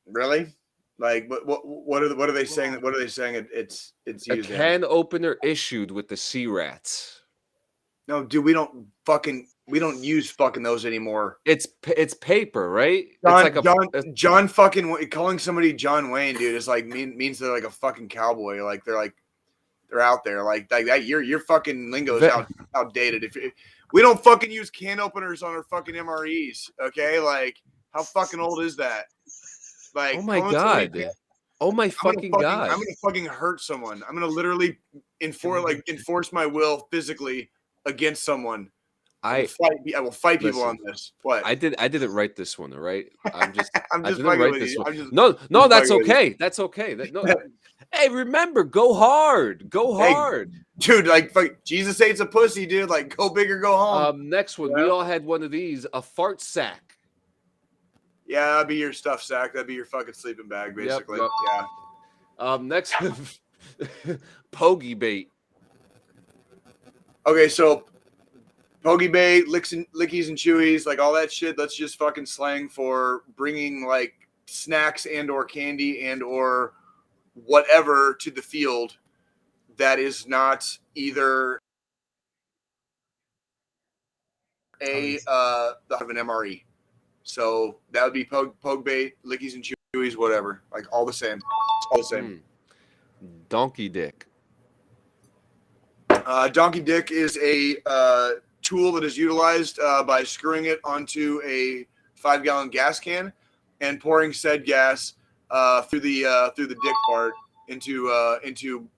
Really? Like what are they saying? What are they saying? It's used. A can opener issued with the Sea Rats. No, dude, we don't use fucking those anymore. It's paper, right? John fucking calling somebody John Wayne, dude, is like means they're like a fucking cowboy. Like they're out there like that. Your fucking lingo is outdated. If we don't fucking use can openers on our fucking MREs, okay? Like how fucking old is that? Like oh my god. Oh my fucking god. I'm gonna fucking hurt someone. I'm gonna literally enforce my will physically against someone. I will fight people on this. What? I didn't write this one, all right? I didn't write this one. No, that's okay. That's okay. Hey, remember, go hard. Go hard. Dude, like Jesus hates a pussy, dude. Like go big or go home. Next one. We all had one of these, a fart sack. Yeah, that'd be your stuff sack. That'd be your fucking sleeping bag, basically. Yep. Yeah. Next Pogey bait. Okay, so pogey bait, lickies and chewies, like all that shit, that's just fucking slang for bringing like snacks and or candy and or whatever to the field that is not either of an MRE. So that would be poke bait, lickies and chewies, whatever. Like all the same. It's all the same. Donkey dick. Donkey dick is a tool that is utilized by screwing it onto a 5-gallon gas can and pouring said gas through the dick part into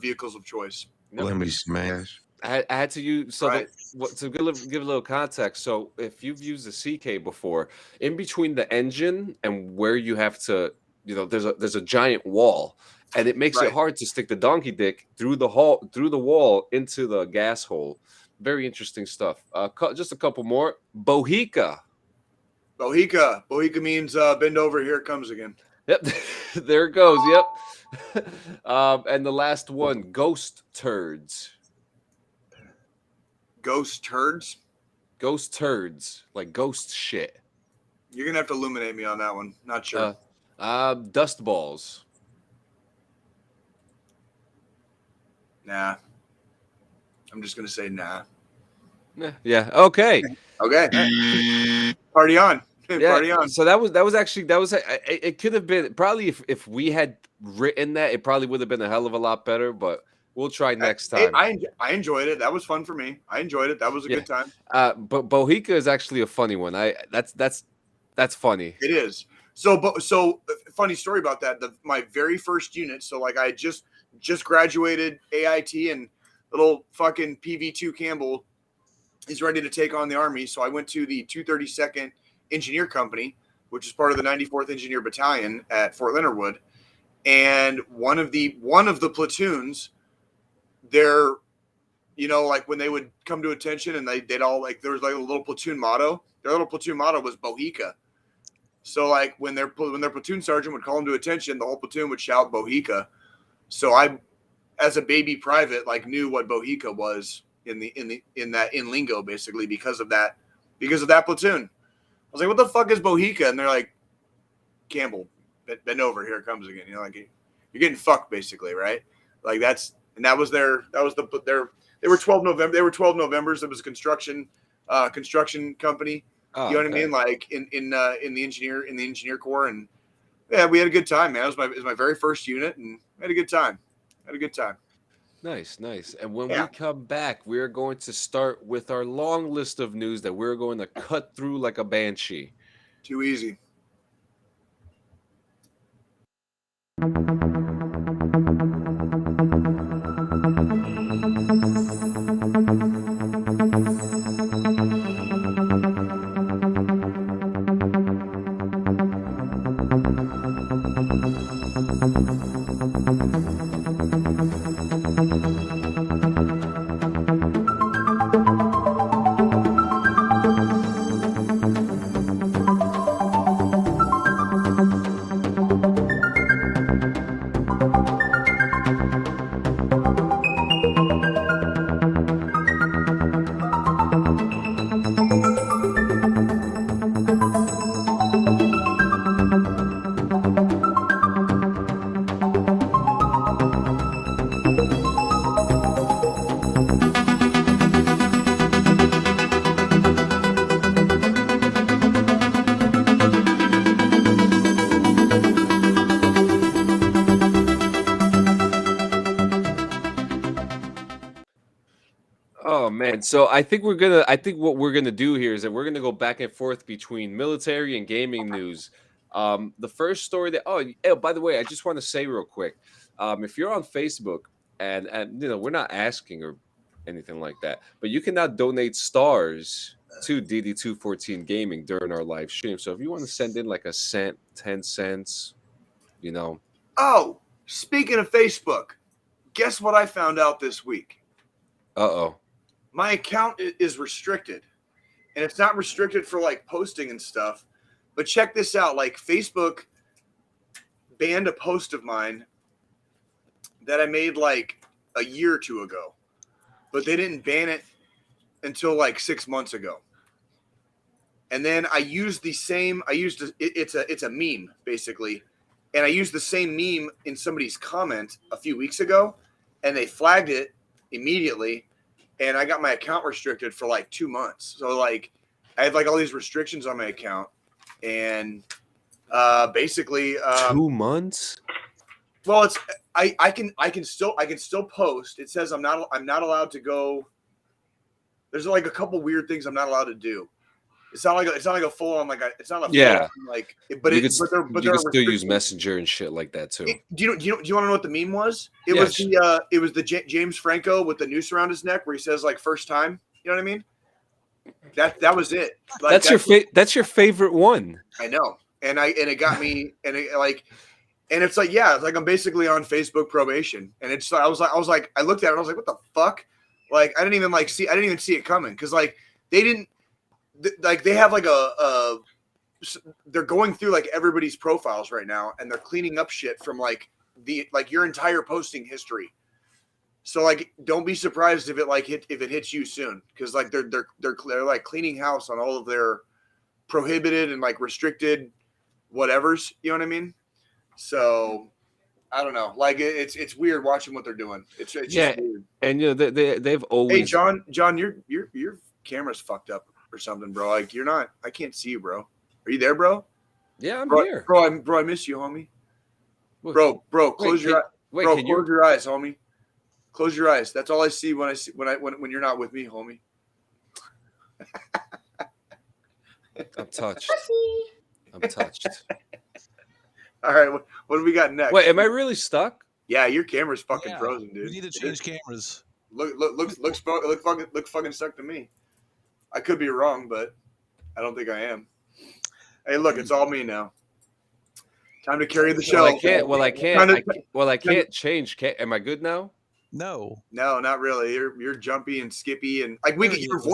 vehicles of choice. Let me smash. I had to use Right. to give a little context. So if you've used the CK before, in between the engine and where you have to, there's a giant wall, and it makes it hard to stick the donkey dick through the wall into the gas hole. Very interesting stuff. Just a couple more. Bohica. Bohica means bend over. Here it comes again. Yep, there it goes. Yep. And the last one, ghost turds. Ghost turds? Ghost turds, like ghost shit. You're gonna have to illuminate me on that one. Not sure. Dust balls. Nah. I'm just gonna say nah. Yeah. Okay. Okay. Party on. Yeah. Party on. So it could have been probably if we had written that, it probably would have been a hell of a lot better. But we'll try next time. I enjoyed it. That was fun for me. I enjoyed it. That was a good time. But Bohica is actually a funny one. That's funny. It is. So funny story about that. My very first unit. So like I just graduated AIT, and little fucking PV2 Campbell is ready to take on the Army. So I went to the 232nd Engineer Company, which is part of the 94th Engineer Battalion at Fort Leonard Wood. And one of the platoons, they're, like when they would come to attention and they'd all like, there was like a little platoon motto. Their little platoon motto was Bohica. So like when their platoon sergeant would call them to attention, the whole platoon would shout Bohica. So I, as a baby private, like knew what Bohica was in lingo, basically because of that platoon. I was like, what the fuck is Bohica? And they're like, Campbell, bend over, here it comes again. Like you're getting fucked, basically, right? Like they were 12 November. They were 12 Novembers. It was a construction company. Oh, you know what I mean? Like in the engineer corps, and yeah, we had a good time, man. It was my very first unit, and we had a good time. Nice. And when we come back, we're going to start with our long list of news that we're going to cut through like a banshee. Too easy. Oh man, so I think what we're gonna do here is that we're gonna go back and forth between military and gaming news. The first story by the way, I just want to say real quick, if you're on Facebook and we're not asking or anything like that, but you can now donate stars to DD214 Gaming during our live stream. So if you want to send in like a cent, 10 cents, Oh, speaking of Facebook, guess what I found out this week? My account is restricted, and it's not restricted for like posting and stuff, but check this out. Like Facebook banned a post of mine that I made like a year or two ago, but they didn't ban it until like 6 months ago. And then it's a meme basically. And I used the same meme in somebody's comment a few weeks ago, and they flagged it immediately. And I got my account restricted for like 2 months. So like I had like all these restrictions on my account, and basically 2 months. Well, it's I can still post. It says I'm not allowed to go. There's like a couple weird things I'm not allowed to do. It's not like a full on it's not a full on, like, but you can still use Messenger and shit like that too. Do you want to know what the meme was? It was the James Franco with the noose around his neck where he says like first time. You know what I mean? That was it. Like, that's your favorite one. I know, and it got me, and it's like it's like I'm basically on Facebook probation, and it's I was like I looked at it, and I was like, what the fuck? Like I didn't even see it coming, because like they didn't. Like they have like they're going through like everybody's profiles right now, and they're cleaning up shit from like your entire posting history. So like, don't be surprised if it hits you soon, because like they're like cleaning house on all of prohibited and like restricted whatevers. You know what I mean? So I don't know. Like it's weird watching what they're doing. It's Yeah, just weird. and they've Hey, always. John, your camera's fucked up or something, bro. Like you're not. I can't see you, bro. Are you there, bro? Yeah, I'm Bro, here. bro, I miss you, homie. Bro, close your eyes. Bro, close your eyes, homie. Close your eyes. That's all I see when when you're not with me, homie. I'm touched. I'm touched. All right, what do we got next? Wait, am I really stuck? Yeah, your camera's fucking frozen, dude. We need to change cameras. Looks fucking stuck to me. I could be wrong, but I don't think I am. Hey, look, it's all me now. Time to carry the show. I can't change. Am I good now? No, not really. You're jumpy and skippy, and like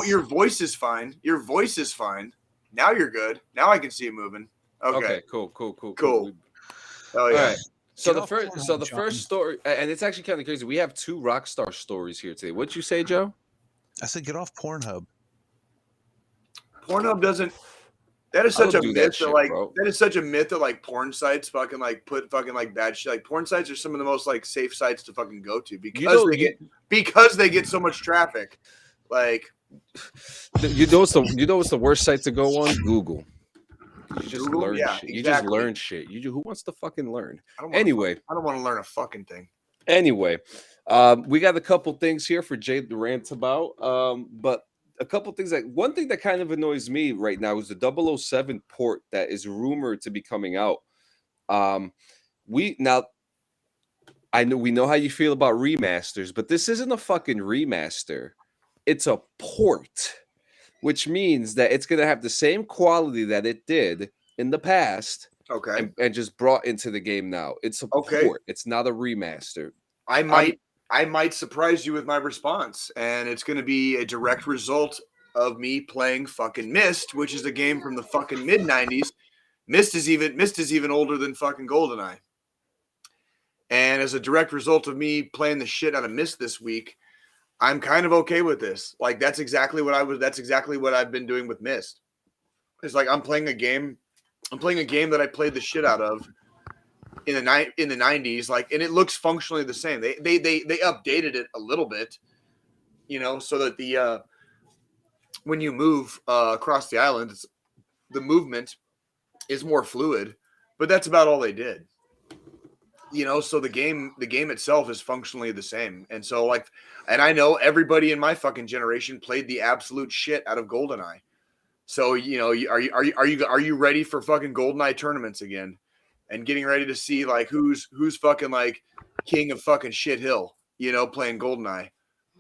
your voice is fine. Your voice is fine. Now you're good. Now I can see you moving. Okay. Cool. Oh yeah. All right. So Get the first story, and it's actually kind of crazy. We have 2 Rockstar stories here today. What'd you say, Joe? I said get off Pornhub. Pornhub doesn't. That is such a myth that like bro. that is such a myth that like porn sites fucking like put fucking like bad shit. Like porn sites are some of the most like safe sites to fucking go to because they get so much traffic. Like you know what's the worst site to go on? Google. You just Google? learn Yeah, shit. exactly. You just learn shit. Who wants to fucking learn? I don't want to learn a fucking thing. Anyway, we got a couple things here for Jay to rant about. But a couple things one thing that kind of annoys me right now is the 007 port that is rumored to be coming out. We know how you feel about remasters, but this isn't a fucking remaster. It's a port, which means that it's gonna have the same quality that it did in the past. Okay. And just brought into the game now. It's a port. It's not a remaster. I might surprise you with my response, and it's going to be a direct result of me playing fucking Myst, which is a game from the fucking mid '90s. Myst is even older than fucking GoldenEye. And as a direct result of me playing the shit out of Myst this week, I'm kind of okay with this. Like that's exactly what I've been doing with Myst. It's like I'm playing a game that I played the shit out of in the 90s, like, and it looks functionally the same. They updated it a little bit, so that the when you move across the island, the movement is more fluid, but that's about all they did. So the game itself is functionally the same, and so and I know everybody in my fucking generation played the absolute shit out of GoldenEye. So are you ready for fucking GoldenEye tournaments again? And getting ready to see like who's fucking like king of fucking shit hill, playing GoldenEye,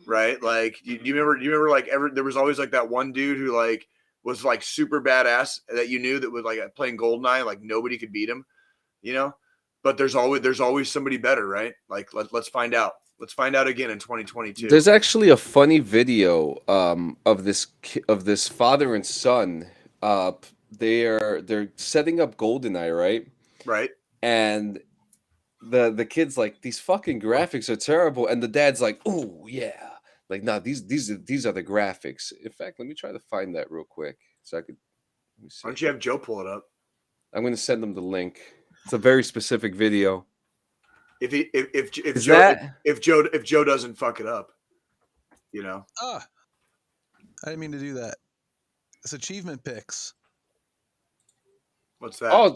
right? Like, do you remember like there was always like that one dude who like was like super badass that you knew that was like playing GoldenEye, like nobody could beat him, But there's always somebody better, right? Like let's find out. Let's find out again in 2022. There's actually a funny video of this father and son. They're setting up GoldenEye, right? Right. And the kid's like, these fucking graphics are terrible, and the dad's like, oh yeah, like no, these are the graphics. In fact, let me try to find that real quick so I could. Let me see. Why don't you have Joe pull it up? I'm going to send them the link. It's a very specific video. If Joe doesn't fuck it up, I didn't mean to do that. It's achievement picks. What's that? Oh,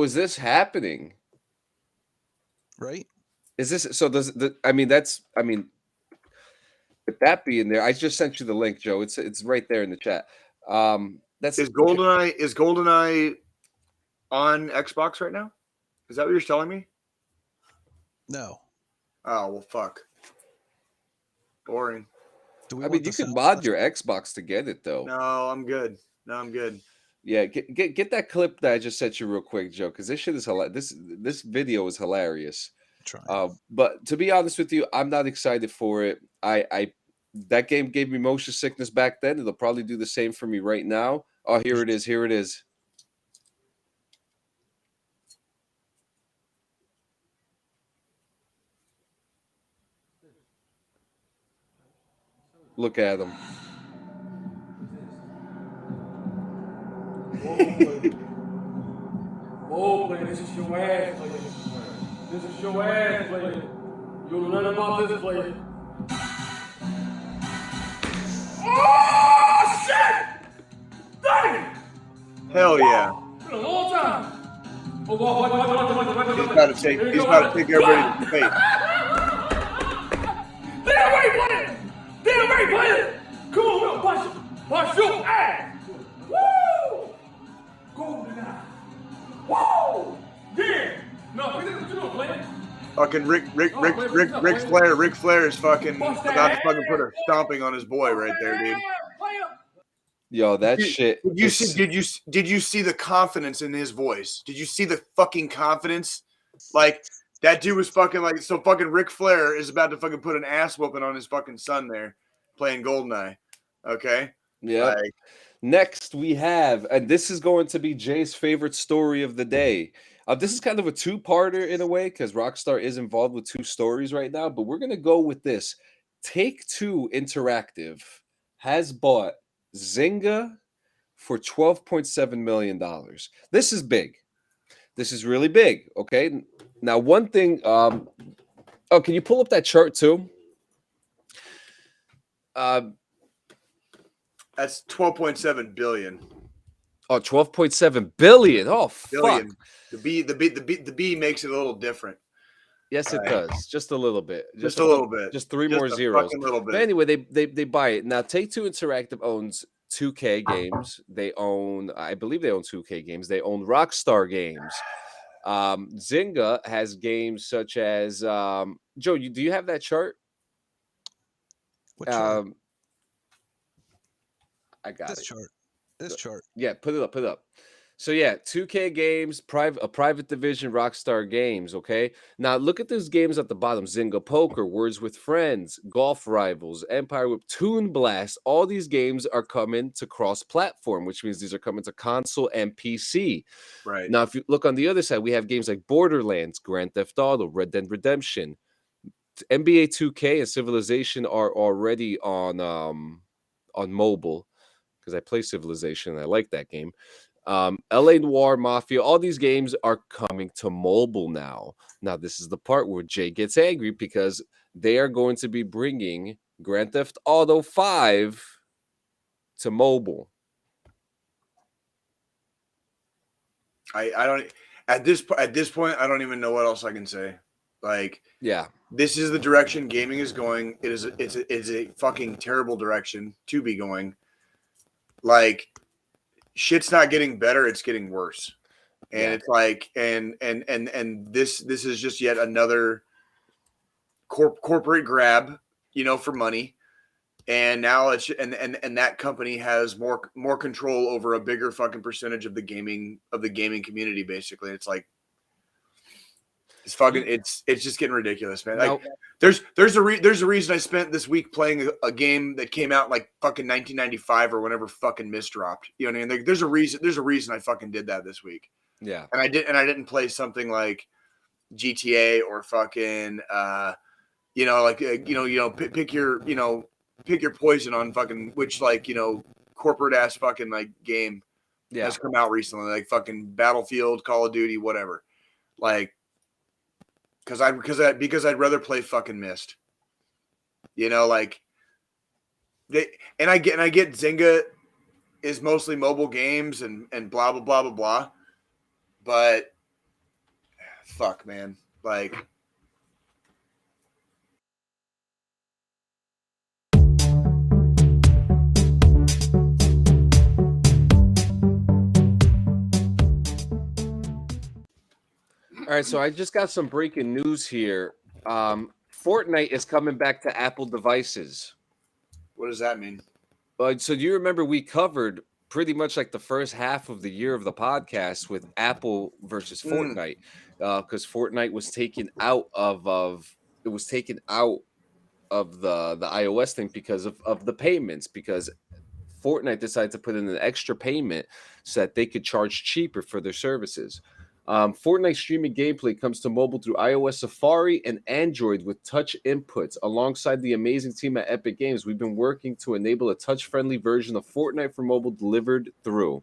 is this happening? Right? Is this with that being there, I just sent you the link, Joe. It's right there in the chat. Is GoldenEye on Xbox right now? Is that what you're telling me? No. Oh well, fuck. Boring. You can mod your Xbox to get it though. No, I'm good. Yeah, get that clip that I just sent you real quick, Joe, because this shit is hilarious. This video is hilarious. But to be honest with you, I'm not excited for it. That game gave me motion sickness back then. It'll probably do the same for me right now. Oh, here it is. Look at him. Whoa, play. This is your ass, play. This is your ass, play. You don't know nothing about this, play. Oh, shit! Dang! Hell yeah. It's been a long time. Oh, watch. He's about to take everybody to face. Damn right, play it. Come on, watch your ass. Woo! Golden eye. Whoa! Yeah! No, what you doing, play? Fucking Ric Flair is fucking about to fucking put a stomping on his boy right there, dude. Yo, that shit. Did you see the confidence in his voice? Did you see the fucking confidence? Like that dude was fucking like so fucking Ric Flair is about to fucking put an ass whooping on his fucking son there playing GoldenEye. Okay? Yeah. Like, next we have, and this is going to be Jay's favorite story of the day. This is kind of a two-parter in a way because Rockstar is involved with two stories right now, but we're going to go with this. Take-Two Interactive has bought Zynga for $12.7 million. This is big. This is really big, okay? Now, one thing... can you pull up that chart too? That's 12.7 billion. Oh, 12.7 billion. Oh, Billion. fuck. The B makes it a little different. Yes, it does. Just a little bit. Just a little bit. Just three more zeros. Little bit. But anyway, they buy it. Now, Take-Two Interactive owns 2K games. They own, I believe they own 2K games. They own Rockstar games. Zynga has games such as, Joe, do you have that chart? What chart? I got this it. chart. This chart. Yeah, put it up. So yeah, 2K games, a private division, Rockstar Games. Okay, now look at those games at the bottom: Zynga Poker, Words with Friends, Golf Rivals, Empire Whip, Toon Blast. All these games are coming to cross-platform, which means these are coming to console and PC. Right. Now, if you look on the other side, we have games like Borderlands, Grand Theft Auto, Red Dead Redemption, NBA 2K, and Civilization are already on mobile because I play Civilization and I like that game. LA Noire, Mafia, all these games are coming to mobile now. Now, this is the part where Jay gets angry because they are going to be bringing Grand Theft Auto 5 to mobile. I don't at this point I don't even know what else I can say. Like, yeah, this is the direction gaming is going. It's a fucking terrible direction to be going. Like, shit's not getting better, it's getting worse. And it's like and this is just yet another corporate grab, for money. And now it's and that company has more control over a bigger fucking percentage of the gaming community, basically. It's like it's just getting ridiculous, man. Like, there's a reason I spent this week playing a game that came out like fucking 1995 or whenever fucking Mist dropped. You know what I mean? Like, there's a reason I fucking did that this week. Yeah. And I didn't play something like GTA or fucking pick your poison on fucking which corporate ass fucking like game has come out recently, like fucking Battlefield, Call of Duty, whatever. Like, because I'd rather play fucking Mist. Like I get Zynga is mostly mobile games and blah blah blah blah blah. But fuck, man. Like, all right, so I just got some breaking news here. Fortnite is coming back to Apple devices. What does that mean? So do you remember we covered pretty much like the first half of the year of the podcast with Apple versus Fortnite, because Fortnite was taken out of the iOS thing because of the payments, because Fortnite decided to put in an extra payment so that they could charge cheaper for their services. Fortnite streaming gameplay comes to mobile through iOS Safari and Android with touch inputs. Alongside the amazing team at Epic Games, we've been working to enable a touch-friendly version of Fortnite for mobile delivered through.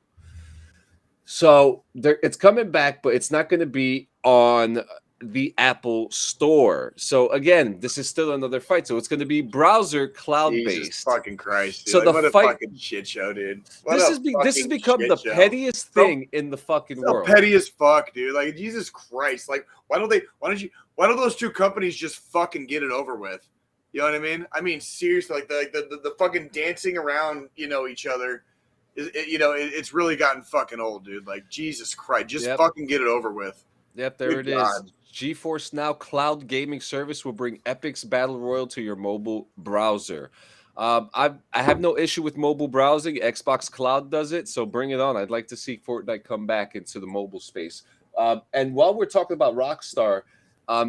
So it's coming back, but it's not going to be on the Apple Store. So again, this is still another fight. So it's going to be browser cloud Jesus based. fucking Christ, dude. So Like, the what a fight. fucking shit show, dude. This has become the pettiest thing in the fucking So world. petty as fuck, dude. Like, Jesus Christ. Like, why don't those two companies just fucking get it over with? You know what I mean? I mean, seriously, like the fucking dancing around, each other. It's really gotten fucking old, dude. Like, Jesus Christ, just fucking get it over with. Yep, there Good it is. God. GeForce Now cloud gaming service will bring Epic's Battle Royale to your mobile browser. I have no issue with mobile browsing. Xbox Cloud does it, so bring it on. I'd like to see Fortnite come back into the mobile space. And while we're talking about Rockstar,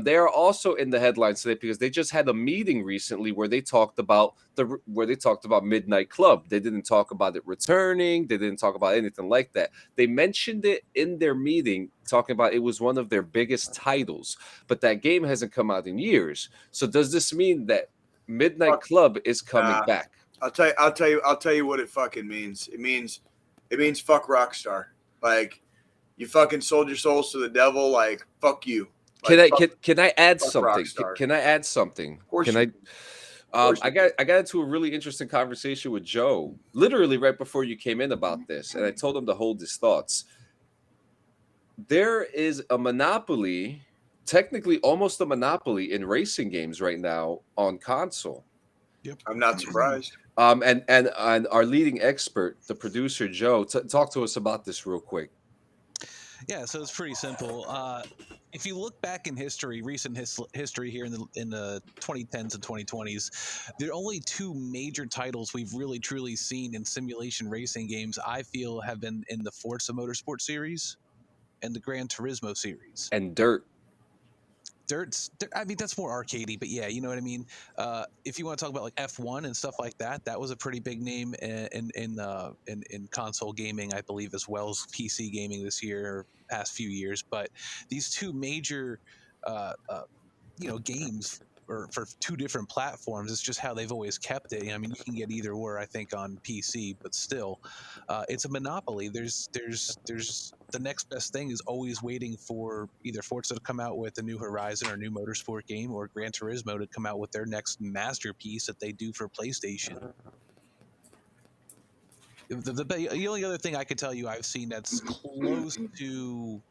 they are also in the headlines today because they just had a meeting recently where they talked about Midnight Club. They didn't talk about it returning. They didn't talk about anything like that. They mentioned it in their meeting, talking about it was one of their biggest titles, but that game hasn't come out in years. So does this mean that Midnight Club is coming back? I'll tell you what it fucking means. It means fuck Rockstar. Like, you fucking sold your souls to the devil. Like, fuck you. Like, Can I add something? Rockstar. Can I add something? Of course Can you I? I got into a really interesting conversation with Joe, literally right before you came in about this, and I told him to hold his thoughts. There is a monopoly, technically almost a monopoly in racing games right now on console. Yep. I'm not surprised. And our leading expert, the producer Joe, talk to us about this real quick. Yeah, so it's pretty simple. If you look back in history, recent history here in the 2010s and 2020s, there are only two major titles we've really truly seen in simulation racing games. I feel have been in the Forza Motorsport series and the Gran Turismo series. And Dirt. I mean, that's more arcadey, but yeah, you know what I mean. If you want to talk about like F1 and stuff like that, that was a pretty big name in console gaming, I believe, as well as PC gaming this year, past few years. But these two major, games for two different platforms. It's just how they've always kept it. I mean, you can get either or, I think, on PC, but still, it's a monopoly. There's the next best thing is always waiting for either Forza to come out with a new Horizon or a new motorsport game, or Gran Turismo to come out with their next masterpiece that they do for PlayStation. The only other thing I could tell you I've seen that's close to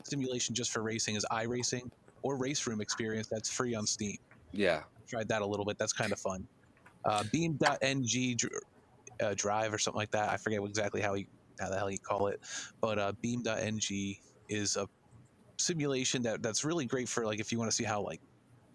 simulation just for racing is iRacing or Race Room Experience. That's free on Steam. Yeah, I've tried that a little bit. That's kind of fun. Beam.ng drive or something like that. I forget exactly how the hell you call it, but Beam.ng is a simulation that's really great for like if you want to see how like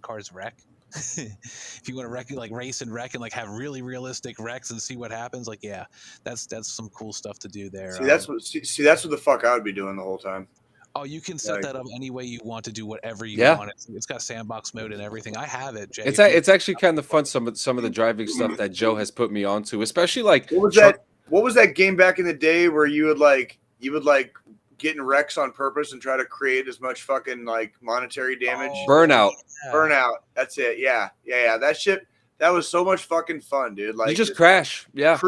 cars wreck. If you want to wreck, like race and wreck and like have really realistic wrecks and see what happens, like yeah, that's some cool stuff to do there. That's what the fuck I would be doing the whole time. Oh, you can set that up any way you want to do whatever you want. It's got sandbox mode and everything. I have it, Jay. It's actually kind of fun. Some of the driving stuff that Joe has put me onto, especially like what was that game back in the day where you would get in wrecks on purpose and try to create as much fucking like monetary damage? Burnout. Yeah. Burnout. That's it. Yeah. That shit. That was so much fucking fun, dude. Like you just crash. Yeah.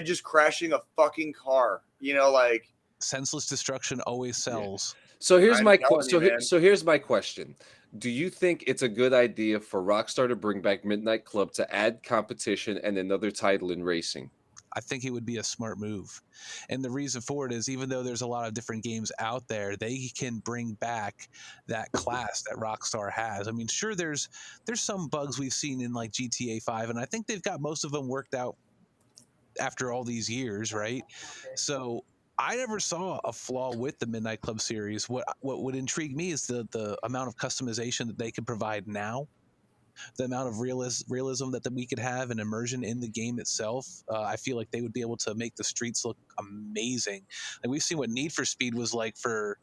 Just crashing a fucking car. Like senseless destruction always sells. Yeah. So here's here's my question. Do you think it's a good idea for Rockstar to bring back Midnight Club to add competition and another title in racing? I think it would be a smart move. And the reason for it is even though there's a lot of different games out there, they can bring back that class that Rockstar has. I mean, sure, there's some bugs we've seen in like GTA 5, and I think they've got most of them worked out after all these years, right? So I never saw a flaw with the Midnight Club series. What would intrigue me is the amount of customization that they can provide now, the amount of realism that we could have and immersion in the game itself. I feel like they would be able to make the streets look amazing. Like we've seen what Need for Speed was like for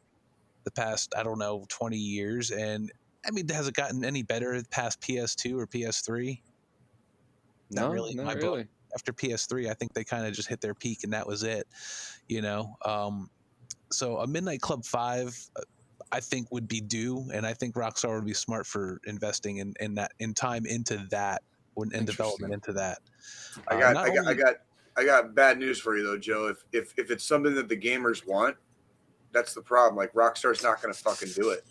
the past, 20 years. And I mean, has it gotten any better past PS2 or PS3? Not really. In my book. After PS3, I think they kind of just hit their peak and that was it, So a Midnight Club 5, I think would be due, and I think Rockstar would be smart for investing in time into that and development into that. I got bad news for you though, Joe. If it's something that the gamers want, That's the problem. Like Rockstar's not gonna fucking do it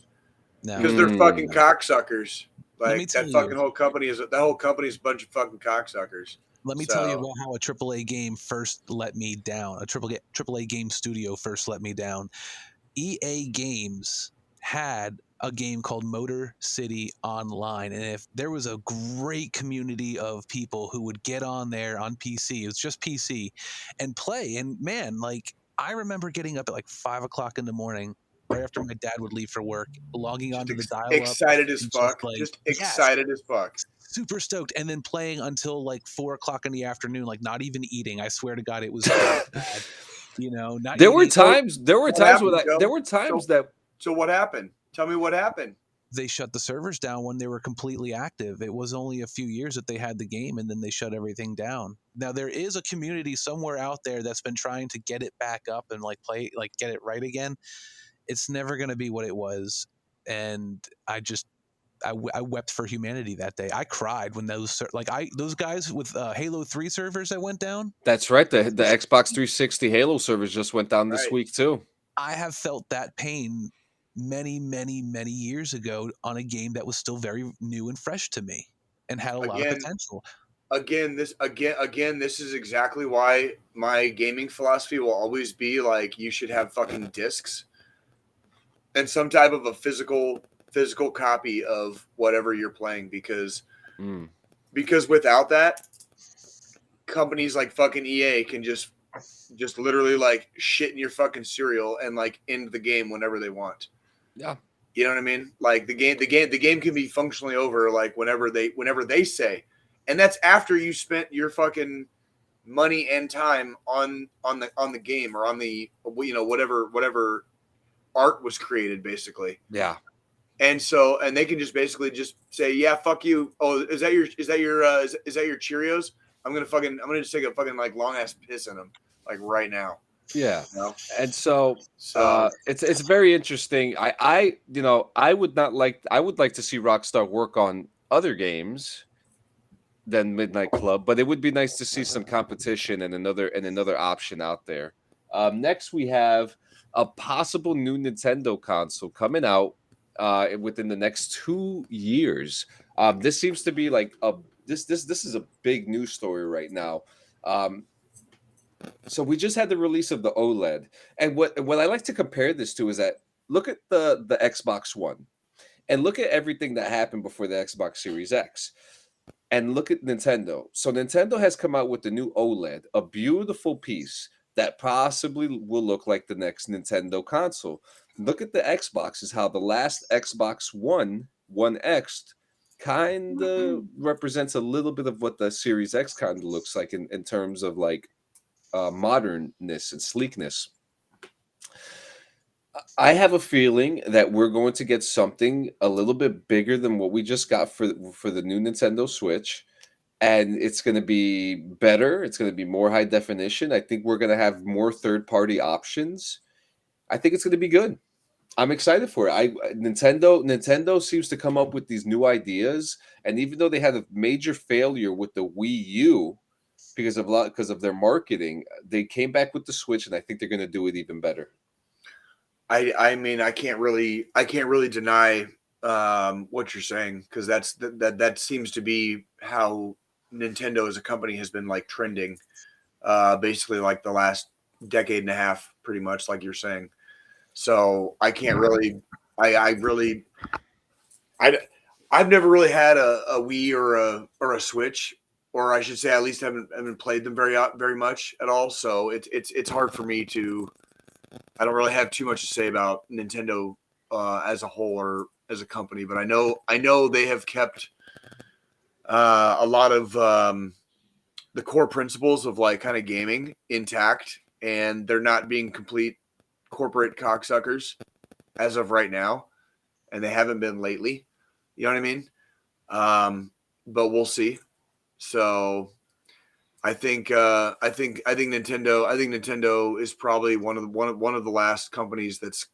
No. because they're fucking cocksuckers. Let me Like tell that you. fucking whole company is a bunch of fucking cocksuckers. Let me tell you about how a AAA game first let me down. A AAA game studio first let me down. EA Games had a game called Motor City Online, and if there was a great community of people who would get on there on PC, it was just PC, and play. And man, like I remember getting up at like 5 o'clock in the morning, right after my dad would leave for work, logging onto the dial-up, excited as and fuck, just excited as fuck. super stoked, and then playing until like 4 o'clock in the afternoon, like not even eating. I swear to God, it was bad. You know, not There were eating. times. There were What times happened, when Joe? there were times that. So what happened? Tell me what happened. They shut the servers down when they were completely active. It was only a few years that they had the game, and then they shut everything down. Now there is a community somewhere out there that's been trying to get it back up and like play, like get it right again. It's never going to be what it was, and I wept for humanity that day. I cried when those guys with Halo 3 servers that went down. That's right. The Xbox 360 Halo servers just went down this week too. I have felt that pain many, many, many years ago on a game that was still very new and fresh to me and had a lot of potential. This is exactly why my gaming philosophy will always be like you should have fucking discs and some type of a physical copy of whatever you're playing because without that, companies like fucking EA can just literally like shit in your fucking cereal and like end the game whenever they want. Yeah. You know what I mean? Like the game can be functionally over like whenever they say. And that's after you spent your fucking money and time on the game or on the whatever art was created basically. Yeah. And so they can just basically just say, yeah, fuck you. Oh, is that your Cheerios? I'm gonna just take a fucking like long ass piss in them like right now. Yeah. You know? And so it's very interesting. I would like to see Rockstar work on other games than Midnight Club, but it would be nice to see some competition and another option out there. Next we have a possible new Nintendo console coming out within the next 2 years. This seems to be like this is a big news story right now. So we just had the release of the OLED, and what I like to compare this to is that look at the Xbox One, and look at everything that happened before the Xbox Series X, and look at Nintendo. So Nintendo has come out with the new OLED, a beautiful piece that possibly will look like the next Nintendo console. Look at the Xbox, is how the last Xbox One X kind of represents a little bit of what the Series X kind of looks like in terms of like modernness and sleekness. I have a feeling that we're going to get something a little bit bigger than what we just got for the new Nintendo Switch, and it's going to be better. It's going to be more high definition. I think we're going to have more third-party options. I think it's going to be good. I'm excited for it. Nintendo seems to come up with these new ideas, and even though they had a major failure with the Wii U because of their marketing, they came back with the Switch, and I think they're going to do it even better. I mean, I can't really deny what you're saying because that seems to be how Nintendo as a company has been like trending, basically like the last decade and a half, pretty much like you're saying. So I can't really, I've never really had a Wii or a Switch, or I should say, at least haven't played them very much at all. So it's hard for me to. I don't really have too much to say about Nintendo as a whole or as a company, but I know they have kept a lot of the core principles of like kind of gaming intact, and they're not being complete corporate cocksuckers as of right now, and they haven't been lately. You know what I mean? But we'll see. So I think Nintendo is probably one of the last companies that's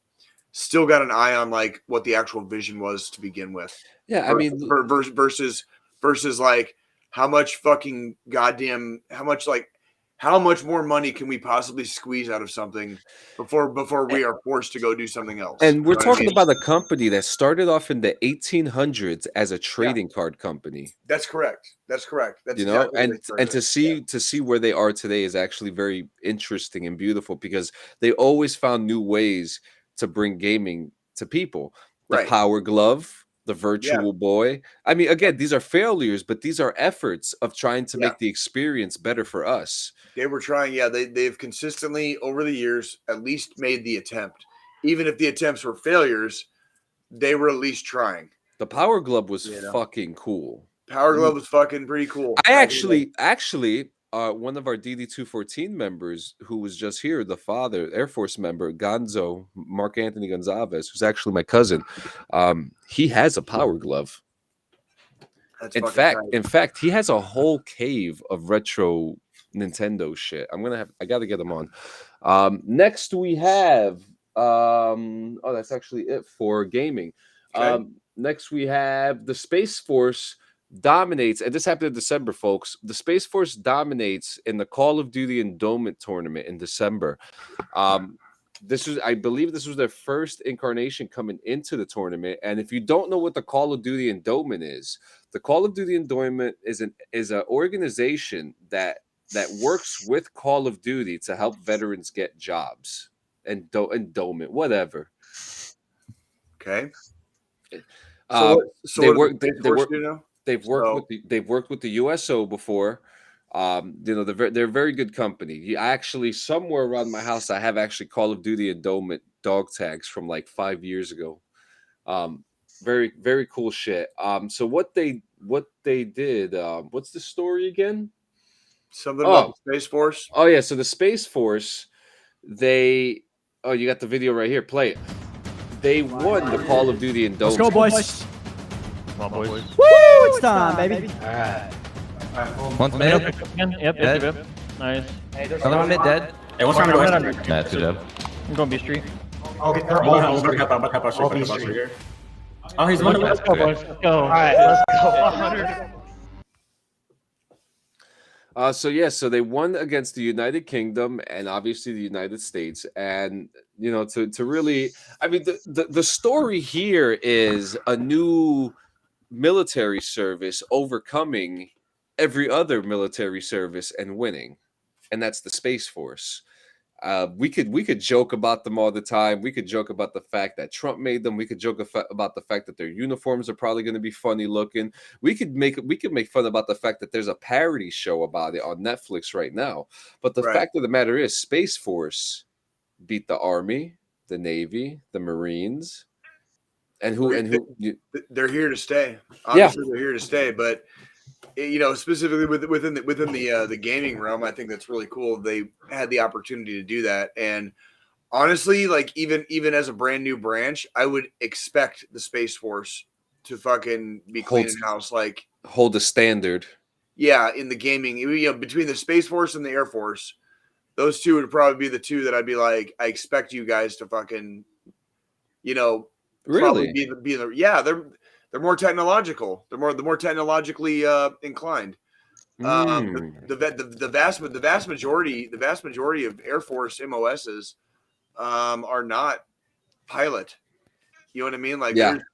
still got an eye on like what the actual vision was to begin with. Yeah, I mean, versus like how much like how much more money can we possibly squeeze out of something before we are forced to go do something else? And we're You know what I talking mean? about a company that started off in the 1800s as a trading card company. That's correct. That's correct. That's You know, exactly what they and started. to see where they are today is actually very interesting and beautiful because they always found new ways to bring gaming to people. The Right. Power Glove, the Virtual Boy. I mean, again, these are failures, but these are efforts of trying to make the experience better for us. They were trying. Yeah, they've consistently over the years at least made the attempt. Even if the attempts were failures, they were at least trying. The Power Glove was You know? fucking cool. Power Glove was fucking pretty cool. I actually, one of our DD214 members who was just here, the father, Air Force member, Gonzo, Mark Anthony Gonzalez, who's actually my cousin, he has a Power Glove. That's In fact, he has a whole cave of retro Nintendo shit. I gotta get him on. Next we have, that's actually it for gaming. Okay. Next we have the Space Force dominates, and this happened in December, folks. The Space Force dominates in the Call of Duty Endowment tournament in December. I believe this was their first incarnation coming into the tournament. And if you don't know what the Call of Duty Endowment is, the Call of Duty Endowment is an organization that works with Call of Duty to help veterans get jobs. Endowment, whatever. Okay. They've worked with the USO before. They're a very good company. I actually, somewhere around my house, I have actually Call of Duty Endowment dog tags from like 5 years ago. Very, very cool shit. So what they did, what's the story again? Something about the Space Force. Oh yeah, so the Space Force, you got the video right here. Play it. They won the Call of Duty Endowment. Let's go, boys. Come on, boys. Woo! It's time, baby. All right. One mid. Yep. Nice. Another one mid dead. Hey, what's wrong with Nice, good job. I'm going B Street. Okay, Oh, he's one. Let's go, boys. Let's go. All right, let's go. So they won against the United Kingdom and obviously the United States. And, to really, I mean, the story here is a new military service overcoming every other military service and winning. And that's the Space Force. We could joke about them all the time. We could joke about the fact that Trump made them. We could joke about the fact that their uniforms are probably going to be funny looking. We could make fun about the fact that there's a parody show about it on Netflix right now. But the fact of the matter is, Space Force beat the Army, the Navy, the Marines, and they're here to stay. Obviously, they're here to stay. But specifically within the gaming realm, I think that's really cool. They had the opportunity to do that, and honestly, like even as a brand new branch, I would expect the Space Force to fucking be cleaning house, like hold the standard. Yeah, in the gaming, between the Space Force and the Air Force, those two would probably be the two that I'd be like, I expect you guys to fucking, really they're more technological. They're more technologically inclined. The vast majority of Air Force MOSs are not pilot. You know what I mean? Like they're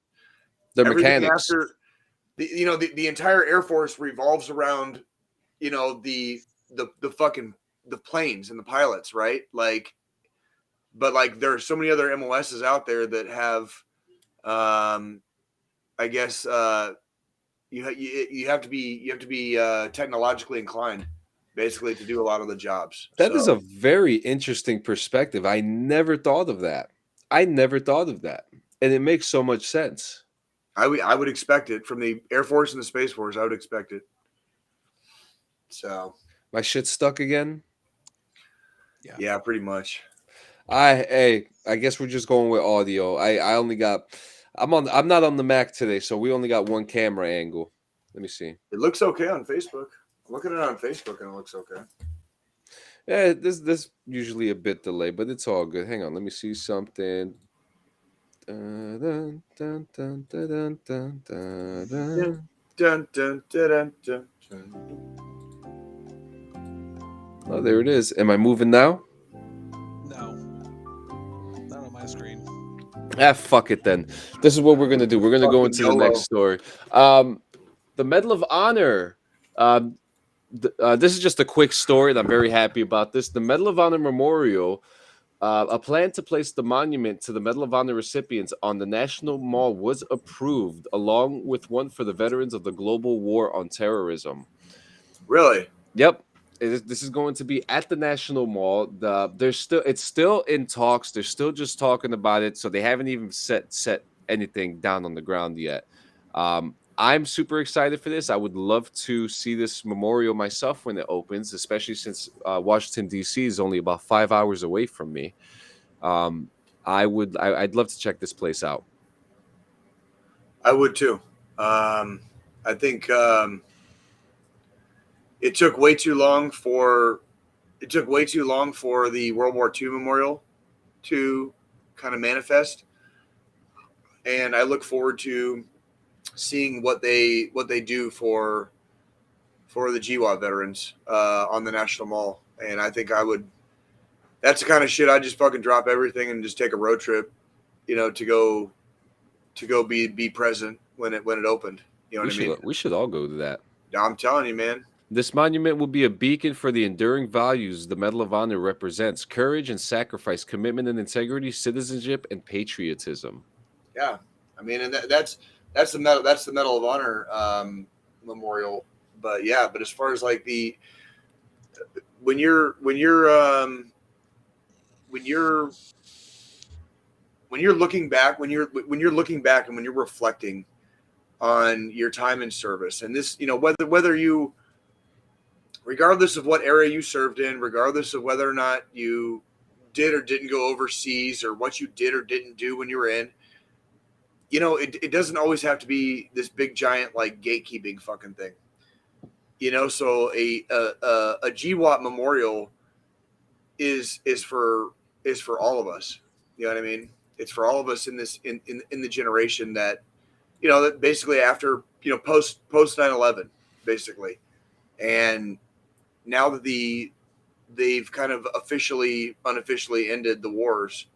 mechanics. The entire Air Force revolves around the planes and the pilots, right? Like, but like there are so many other MOSs out there that have I guess you have to be technologically inclined, basically, to do a lot of the jobs. That is a very interesting perspective. I never thought of that, and it makes so much sense. I would expect it from the Air Force and the Space Force. I would expect it. So my shit's stuck again. Yeah, pretty much. I guess we're just going with audio. I'm not on the Mac today, so we only got one camera angle. Let me see. It looks okay on Facebook. I'm looking at it on Facebook and it looks okay. Yeah, there's usually a bit delay, but it's all good. Hang on, let me see something. Dun, dun, dun, dun, dun, dun, dun, dun, dun, dun, dun. Oh, there it is. Am I moving now? No, not on my screen. Ah, fuck it then. This is what we're gonna do. We're gonna go Fucking into the YOLO. next story. The Medal of Honor. This is just a quick story, and I'm very happy about this. The Medal of Honor Memorial, a plan to place the monument to the Medal of Honor recipients on the National Mall was approved, along with one for the veterans of the global war on terrorism. Really? Yep. This is going to be at the National Mall. It's still in talks. They're still just talking about it, so they haven't even set anything down on the ground yet. I'm super excited for this. I would love to see this memorial myself when it opens, especially since Washington D.C. is only about 5 hours away from me. I'd love to check this place out. I would too. I think it took way too long for the World War II memorial to kind of manifest, and I look forward to seeing what they do for the GWOT veterans on the National Mall. And I think that's the kind of shit I just fucking drop everything and just take a road trip, to go be present when it opened. You know what I mean? We should all go to that. I'm telling you, man. This monument will be a beacon for the enduring values the Medal of Honor represents: courage and sacrifice, commitment and integrity, citizenship and patriotism. Yeah, I mean, and that's the Medal of Honor memorial. But yeah, but as far as like when you're looking back, when you're looking back and when you're reflecting on your time in service, and this, whether you, regardless of what era you served in, regardless of whether or not you did or didn't go overseas, or what you did or didn't do when you were in, it doesn't always have to be this big giant like gatekeeping fucking thing. So a GWOT memorial is for all of us. You know what I mean? It's for all of us in this in the generation that, that basically after, post 9/11, basically. And now that they've kind of unofficially ended the wars,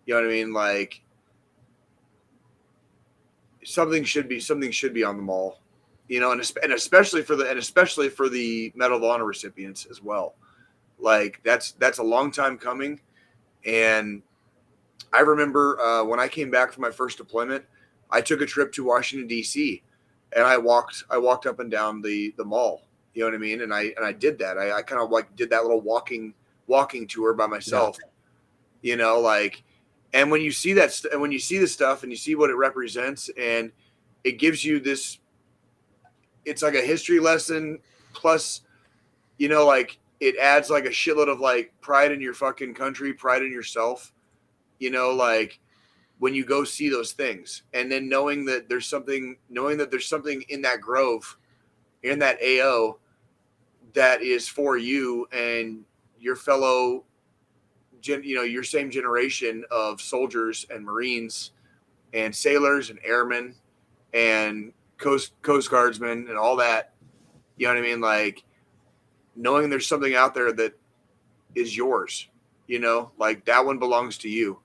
you know what I mean? Like something should be on the mall, and especially for the Medal of Honor recipients as well. Like that's a long time coming. And I remember when I came back from my first deployment, I took a trip to Washington D.C. and I walked up and down the mall. You know what I mean? And I did that. I kind of like did that little walking tour by myself. Yeah. Like, and when you see that, and when you see the stuff and you see what it represents, and it gives you this, it's like a history lesson plus, like it adds like a shitload of like pride in your fucking country, pride in yourself, like when you go see those things, and then knowing that there's something in that grove, in that AO, that is for you and your fellow, your same generation of soldiers and Marines and sailors and airmen and coast guardsmen and all that. You know what I mean? Like knowing there's something out there that is yours, like that one belongs to you.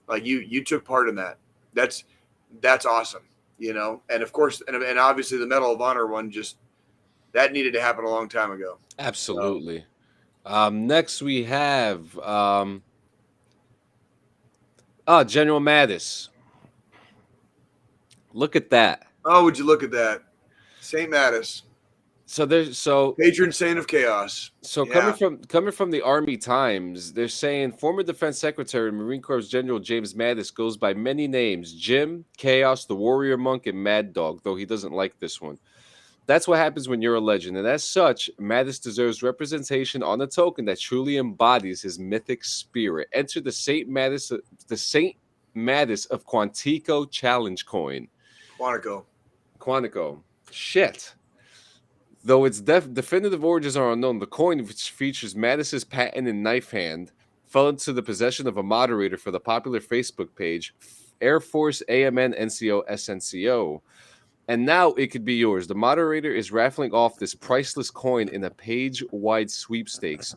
Like you took part in that. That's awesome, and of course, and obviously the Medal of Honor one, just that needed to happen a long time ago. Absolutely. Next we have General Mattis. Look at that. Oh, would you look at that? Saint Mattis. So patron saint of chaos. So yeah. coming from the Army Times, they're saying former Defense Secretary and Marine Corps General James Mattis goes by many names: Jim, Chaos, the Warrior Monk, and Mad Dog, though he doesn't like this one. That's what happens when you're a legend, and as such, Mattis deserves representation on a token that truly embodies his mythic spirit. Enter the Saint Mattis of Quantico Challenge Coin. Quantico. Shit. Though its definitive origins are unknown, the coin, which features Mattis's patent and knife hand, fell into the possession of a moderator for the popular Facebook page Air Force AMN NCO SNCO. And now it could be yours. The moderator is raffling off this priceless coin in a page-wide sweepstakes.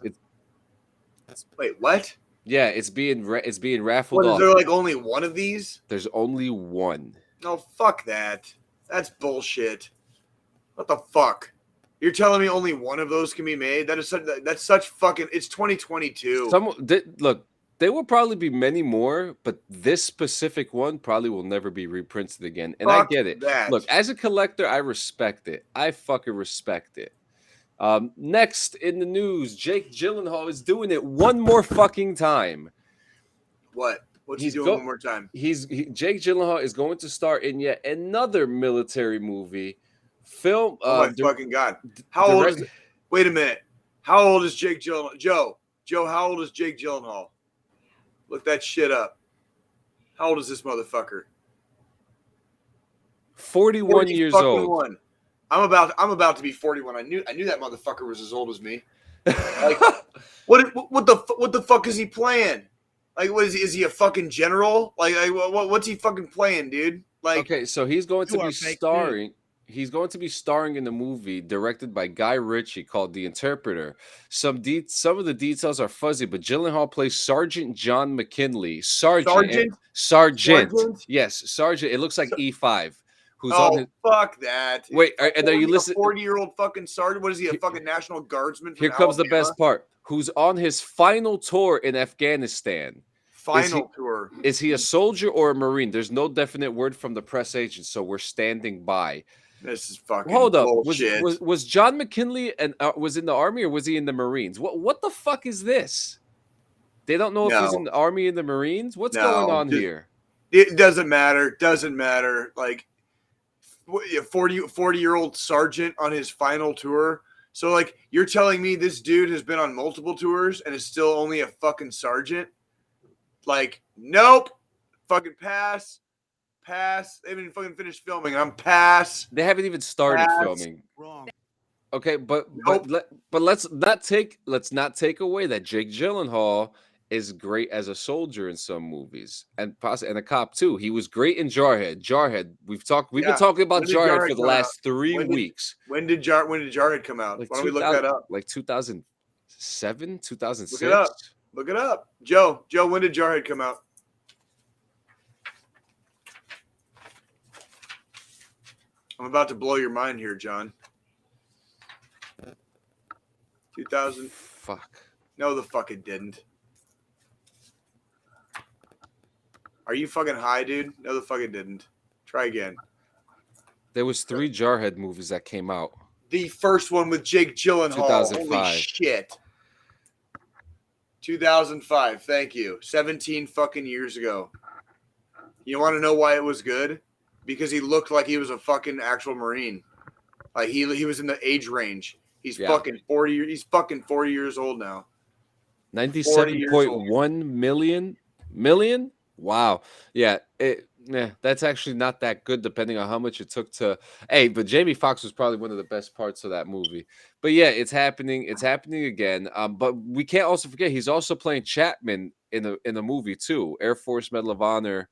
Wait, what? Yeah, it's being raffled What, is off. there like only one of these? There's only one. No, fuck that. That's bullshit. What the fuck? You're telling me only one of those can be made? That's such fucking. It's 2022. Look, there will probably be many more, but this specific one probably will never be reprinted again. And Fuck I get it. that. Look, as a collector, I respect it. I fucking respect it. Next in the news, Jake Gyllenhaal is doing it one more fucking time. What? What's he doing one more time? Jake Gyllenhaal is going to star in yet another military movie. Film. Oh my fucking god! How old is? Wait a minute. How old is Jake Gyllenhaal? Joe, how old is Jake Gyllenhaal? Look that shit up. How old is this motherfucker? 41 years old. I'm about to be 41. I knew that motherfucker was as old as me. Like, what the fuck is he playing? Like, what is he a fucking general? Like what's he fucking playing, dude? Like, okay, so he's going to be starring. He's going to be starring in the movie directed by Guy Ritchie called The Interpreter. Some of the details are fuzzy, but Gyllenhaal plays Sergeant John McKinley. Sergeant. Yes, Sergeant. It looks like E5. Fuck that. Wait, and are you listening? 40-year-old fucking sergeant. What is he, a fucking National Guardsman? Here comes the best part. Who's on his final tour in Afghanistan? Tour. Is he a soldier or a Marine? There's no definite word from the press agent, so we're standing by. This is fucking Hold up. bullshit. Was John McKinley and was in the Army or was he in the Marines? What the fuck is this? They don't know if he's in the Army and the Marines? What's going on here? It doesn't matter. Doesn't matter. Like, 40-year-old sergeant on his final tour. So, like, you're telling me this dude has been on multiple tours and is still only a fucking sergeant? Like, nope. Fucking pass. They haven't even fucking finished filming. I'm pass. They haven't even started filming. Wrong. Okay, but let's not take away that Jake Gyllenhaal is great as a soldier in some movies and a cop too. He was great in Jarhead. We've been talking about Jarhead for the last 3 weeks. When did Jarhead come out? Like Why don't we look that up? Like 2007, 2006. Look it up. Joe, when did Jarhead come out? I'm about to blow your mind here, John. 2000. Fuck. No, the fuck it didn't. Are you fucking high, dude? No, the fuck it didn't. Try again. There was 3 Jarhead movies that came out. The first one with Jake Gyllenhaal. 2005. Holy shit. 2005. Thank you. 17 fucking years ago. You want to know why it was good? Because he looked like he was a fucking actual Marine. Like he was in the age range. He's fucking 40. He's fucking 40 years old now. 97.1 million. Wow. Yeah. That's actually not that good, depending on how much it took to. Hey, but Jamie Foxx was probably one of the best parts of that movie. But yeah, it's happening. It's happening again. But we can't also forget he's also playing Chapman in the movie too. Air Force Medal of Honor.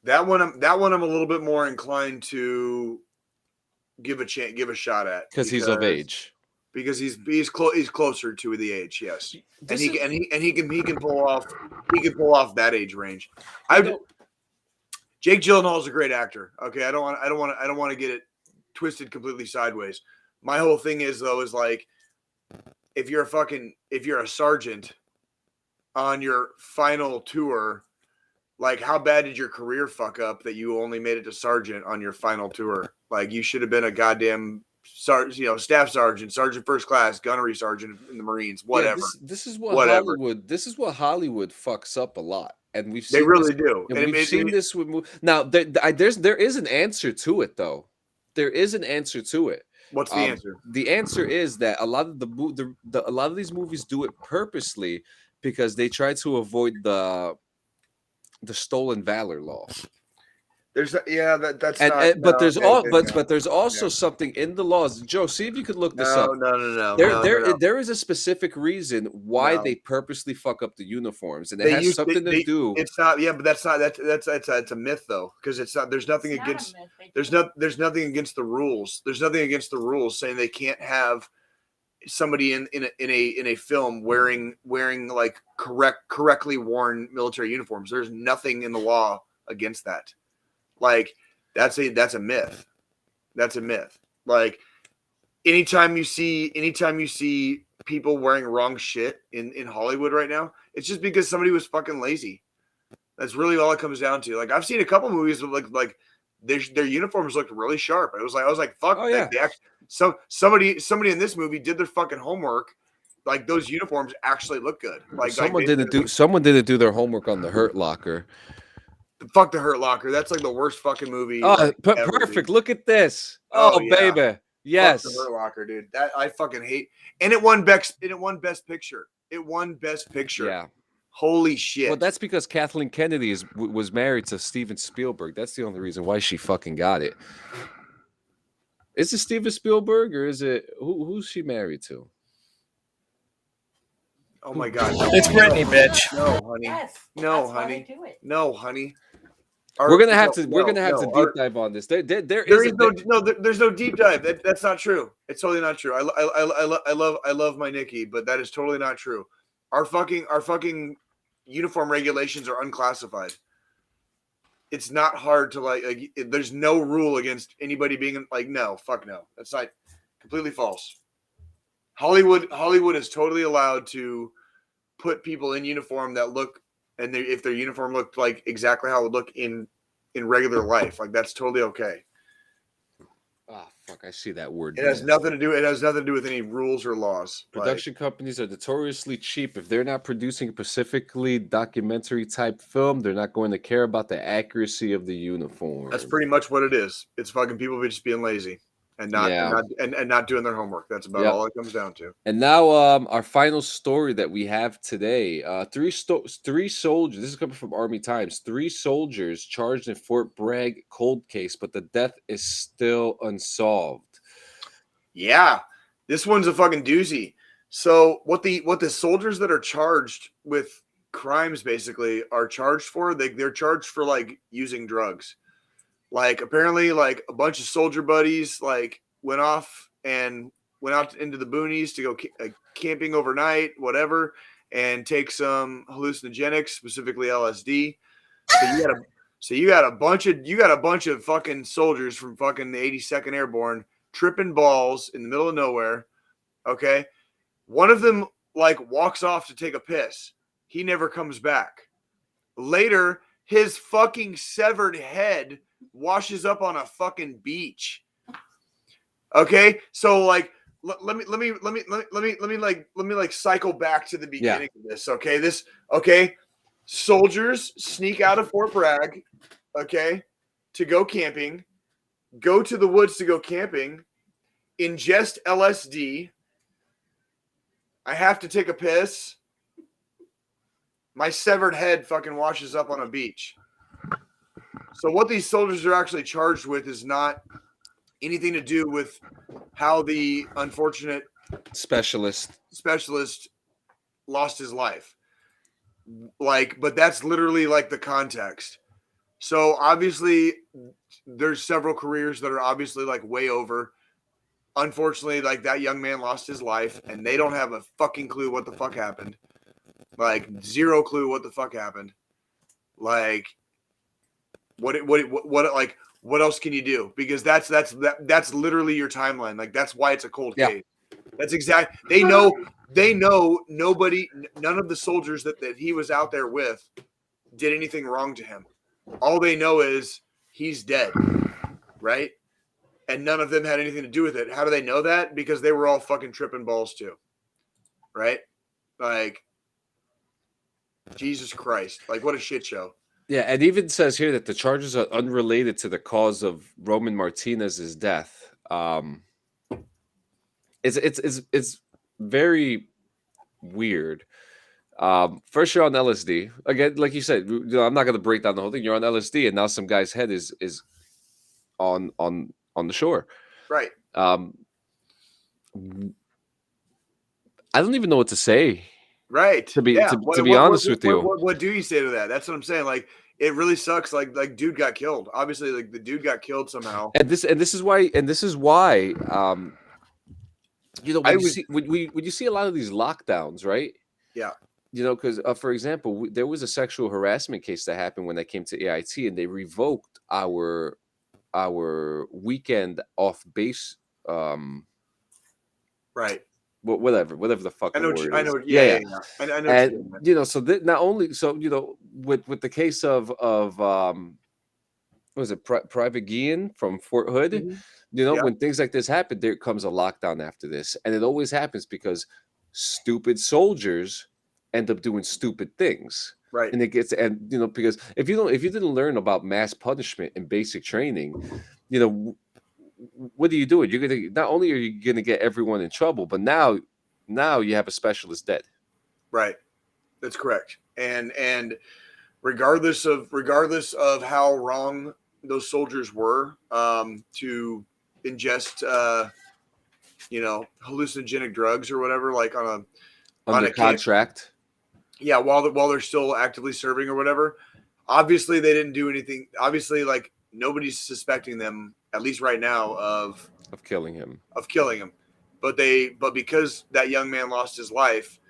That one I'm a little bit more inclined to give a shot at because he's of age. Because he's closer to the age, yes, and he can pull off that age range. Jake Gyllenhaal is a great actor. Okay, I don't want to get it twisted completely sideways. My whole thing is like if you're a sergeant on your final tour. Like, how bad did your career fuck up that you only made it to sergeant on your final tour? Like, you should have been a goddamn staff sergeant, sergeant first class, gunnery sergeant in the Marines, whatever. Yeah, this is what Hollywood. This is what Hollywood fucks up a lot, and we've seen they really do. And we've seen this with now. There is an answer to it, though. There is an answer to it. What's the answer? The answer is that a lot of a lot of these movies do it purposely because they try to avoid the stolen valor law. that's And, not. and but No, there's okay, all okay, but there's no, also no, something in the laws. Joe, see if you could look this no, up. no, no, no, There, no, there, no, there is a specific reason why no. they purposely fuck up the uniforms, and it They has use something to do. It's not. Yeah, but that's not. It's a myth though, because it's not. There's nothing against. There's nothing against the rules. There's nothing against the rules saying they can't have somebody in a film wearing like correctly worn military uniforms. There's nothing in the law against that. Like that's a myth. That's a myth. Like anytime you see people wearing wrong shit in Hollywood right now, it's just because somebody was fucking lazy. That's really all it comes down to. Like I've seen a couple movies with like their uniforms looked really sharp. I was like, fuck. Oh, yeah. Somebody in this movie did their fucking homework. Like those uniforms actually look good. Like Someone didn't do their homework on the Hurt Locker. Fuck the Hurt Locker. That's like the worst fucking movie. Oh, like, ever, perfect. dude. Look at this. Oh, Oh, yeah. baby. Yes. Fuck the Hurt Locker, dude. That I fucking hate. And it won best picture. It won best picture. Yeah. Holy shit. Well, that's because Kathleen Kennedy was married to Steven Spielberg. That's the only reason why she fucking got it. Is it Steven Spielberg or is it who's she married to? Oh my god. It's Brittany, bitch. No, honey. Yes. No, that's why honey. they do it. No, honey. We're gonna have to deep dive on this. There's no deep dive. That's not true. It's totally not true. I love my Nikki, but that is totally not true. Our fucking uniform regulations are unclassified. It's not hard to like there's no rule against anybody being like no, fuck no. That's not completely false. Hollywood is totally allowed to put people in uniform that look and if their uniform looked like exactly how it would look in regular life, like that's totally okay. Oh fuck, I see that word. It has nothing to do with any rules or laws. Production companies are notoriously cheap. If they're not producing a specifically documentary type film, they're not going to care about the accuracy of the uniform. That's pretty much what it is. It's fucking people just being lazy and not doing their homework. That's about all it comes down to. And now our final story that we have today. Three soldiers, this is coming from Army Times. 3 soldiers charged in Fort Bragg cold case, but the death is still unsolved. Yeah. This one's a fucking doozy. So what the soldiers that are charged with crimes basically are charged for, they're charged for like using drugs. Like apparently like a bunch of soldier buddies like went out into the boonies to go camping overnight, whatever, and take some hallucinogenics, specifically LSD. So you got a bunch of fucking soldiers from fucking the 82nd Airborne tripping balls in the middle of nowhere. Okay. One of them like walks off to take a piss. He never comes back. Later, his fucking severed head washes up on a fucking beach. Okay, so like let me cycle back to the beginning of this. Okay, soldiers sneak out of Fort Bragg, okay, to go camping, go to the woods to go camping, ingest LSD. I have to take a piss. My severed head fucking washes up on a beach. So what these soldiers are actually charged with is not anything to do with how the unfortunate specialist lost his life. Like, but that's literally like the context. So obviously there's several careers that are obviously like way over. Unfortunately, like that young man lost his life and they don't have a fucking clue what the fuck happened. Like zero clue what the fuck happened. Like what else can you do? Because that's literally your timeline. Like that's why it's a cold case. That's exact. They know nobody, none of the soldiers that he was out there with did anything wrong to him. All they know is he's dead, right? And none of them had anything to do with it. How do they know that? Because they were all fucking tripping balls too, right? Like Jesus Christ! Like what a shit show. Yeah, and even says here that the charges are unrelated to the cause of Roman Martinez's death. It's very weird. First, you're on LSD again, like you said. I'm not going to break down the whole thing. You're on LSD, and now some guy's head is on the shore. Right. I don't even know what to say. Right. To be yeah. to be honest with you, what do you say to that? That's what I'm saying. Like, it really sucks. Like dude got killed. Obviously, like the dude got killed somehow. and this is why when you see a lot of these lockdowns, right? Yeah. Because for example, there was a sexual harassment case that happened when I came to AIT, and they revoked our weekend off base. Right. Whatever the fucking word is. I know. Yeah. I know. And so not only with the case of what was it, Private Guillen from Fort Hood? Mm-hmm. When things like this happen, there comes a lockdown after this, and it always happens because stupid soldiers end up doing stupid things. Right. And it gets because if you didn't learn about mass punishment in basic training, what are you doing? You're gonna not only are you gonna get everyone in trouble, but now you have a specialist dead. Right. That's correct. And regardless of how wrong those soldiers were to ingest hallucinogenic drugs or whatever, like on a contract. Yeah, while they're still actively serving or whatever. Obviously, they didn't do anything. Obviously, like nobody's suspecting them, at least right now, of killing him. But because that young man lost his life,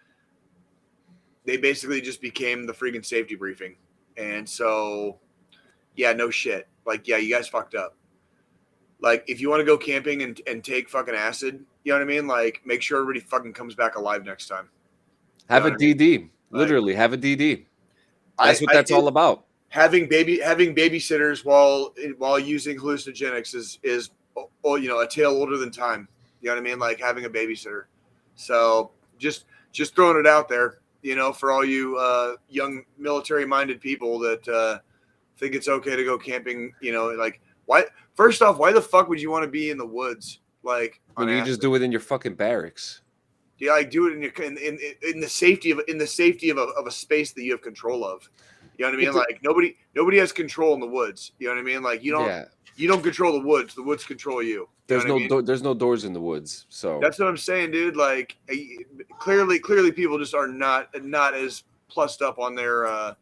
they basically just became the freaking safety briefing. And so, yeah, no shit. Like, yeah, you guys fucked up. Like, if you want to go camping and take fucking acid, you know what I mean? Like, make sure everybody fucking comes back alive next time. Have a DD. Literally, have a DD. That's what that's all about. Having babysitters while using hallucinogenics is a tale older than time. You know what I mean? Like having a babysitter. So just throwing it out there, for all you young military-minded people that think it's okay to go camping. Like why? First off, why the fuck would you want to be in the woods? Like when you just do it in your fucking barracks. Yeah, like do it in the safety of a space that you have control of. You know what I mean? Like nobody has control in the woods. You know what I mean? Like you don't control the woods. The woods control you. There's no doors in the woods. So that's what I'm saying, dude. Like clearly people just are not as plussed up on their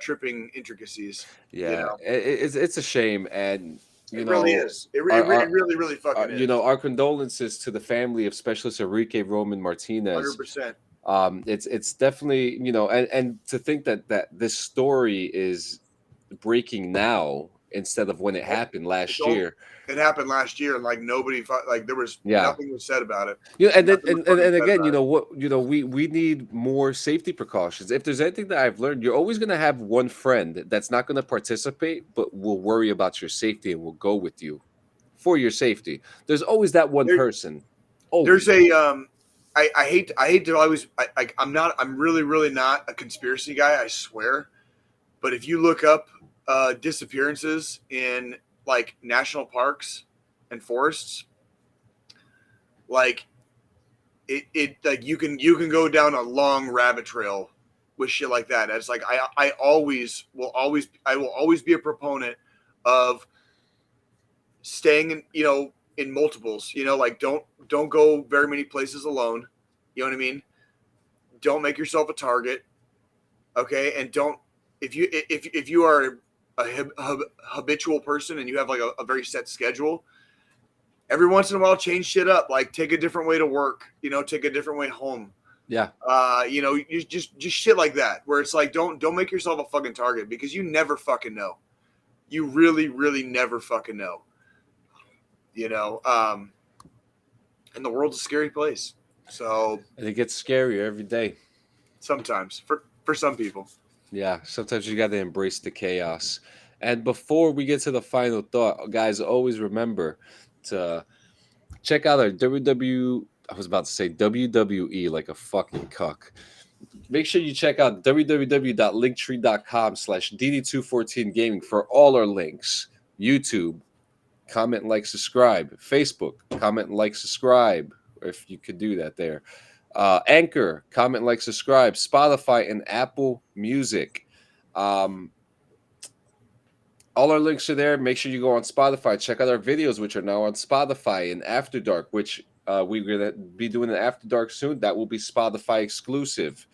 tripping intricacies. Yeah, it's a shame, and it really is. It really fucking is. Our condolences to the family of Specialist Enrique Roman Martinez. 100%. It's definitely and to think that this story is breaking now instead of when it happened last year. It happened last year, and like nobody, like there was nothing was said about it. And again, we need more safety precautions. If there's anything that I've learned, you're always going to have one friend that's not going to participate, but will worry about your safety and will go with you for your safety. There's always that one person. Always. There's a I hate to always I'm really not a conspiracy guy, I swear. But if you look up disappearances in like national parks and forests, like it like you can go down a long rabbit trail with shit like that. It's like I will always be a proponent of staying in multiples, like don't go very many places alone. You know what I mean? Don't make yourself a target. Okay. And don't, if you are a habitual person and you have like a very set schedule, every once in a while change shit up, like take a different way to work, take a different way home. Yeah. You just shit like that where it's like, don't make yourself a fucking target because you never fucking know. You really, really never fucking know. And the world's a scary place. So and it gets scarier every day. Sometimes for some people. Yeah, sometimes you got to embrace the chaos. And before we get to the final thought, guys, always remember to check out our WWE like a fucking cuck. Make sure you check out www.linktree.com/DD214gaming for all our links. YouTube, comment, like, subscribe. Facebook, comment, like, subscribe, if you could do that there. Anchor, comment, like, subscribe, Spotify, and Apple Music. All our links are there. Make sure you go on Spotify. Check out our videos, which are now on Spotify, and After Dark, which we're going to be doing an After Dark soon. That will be Spotify exclusive.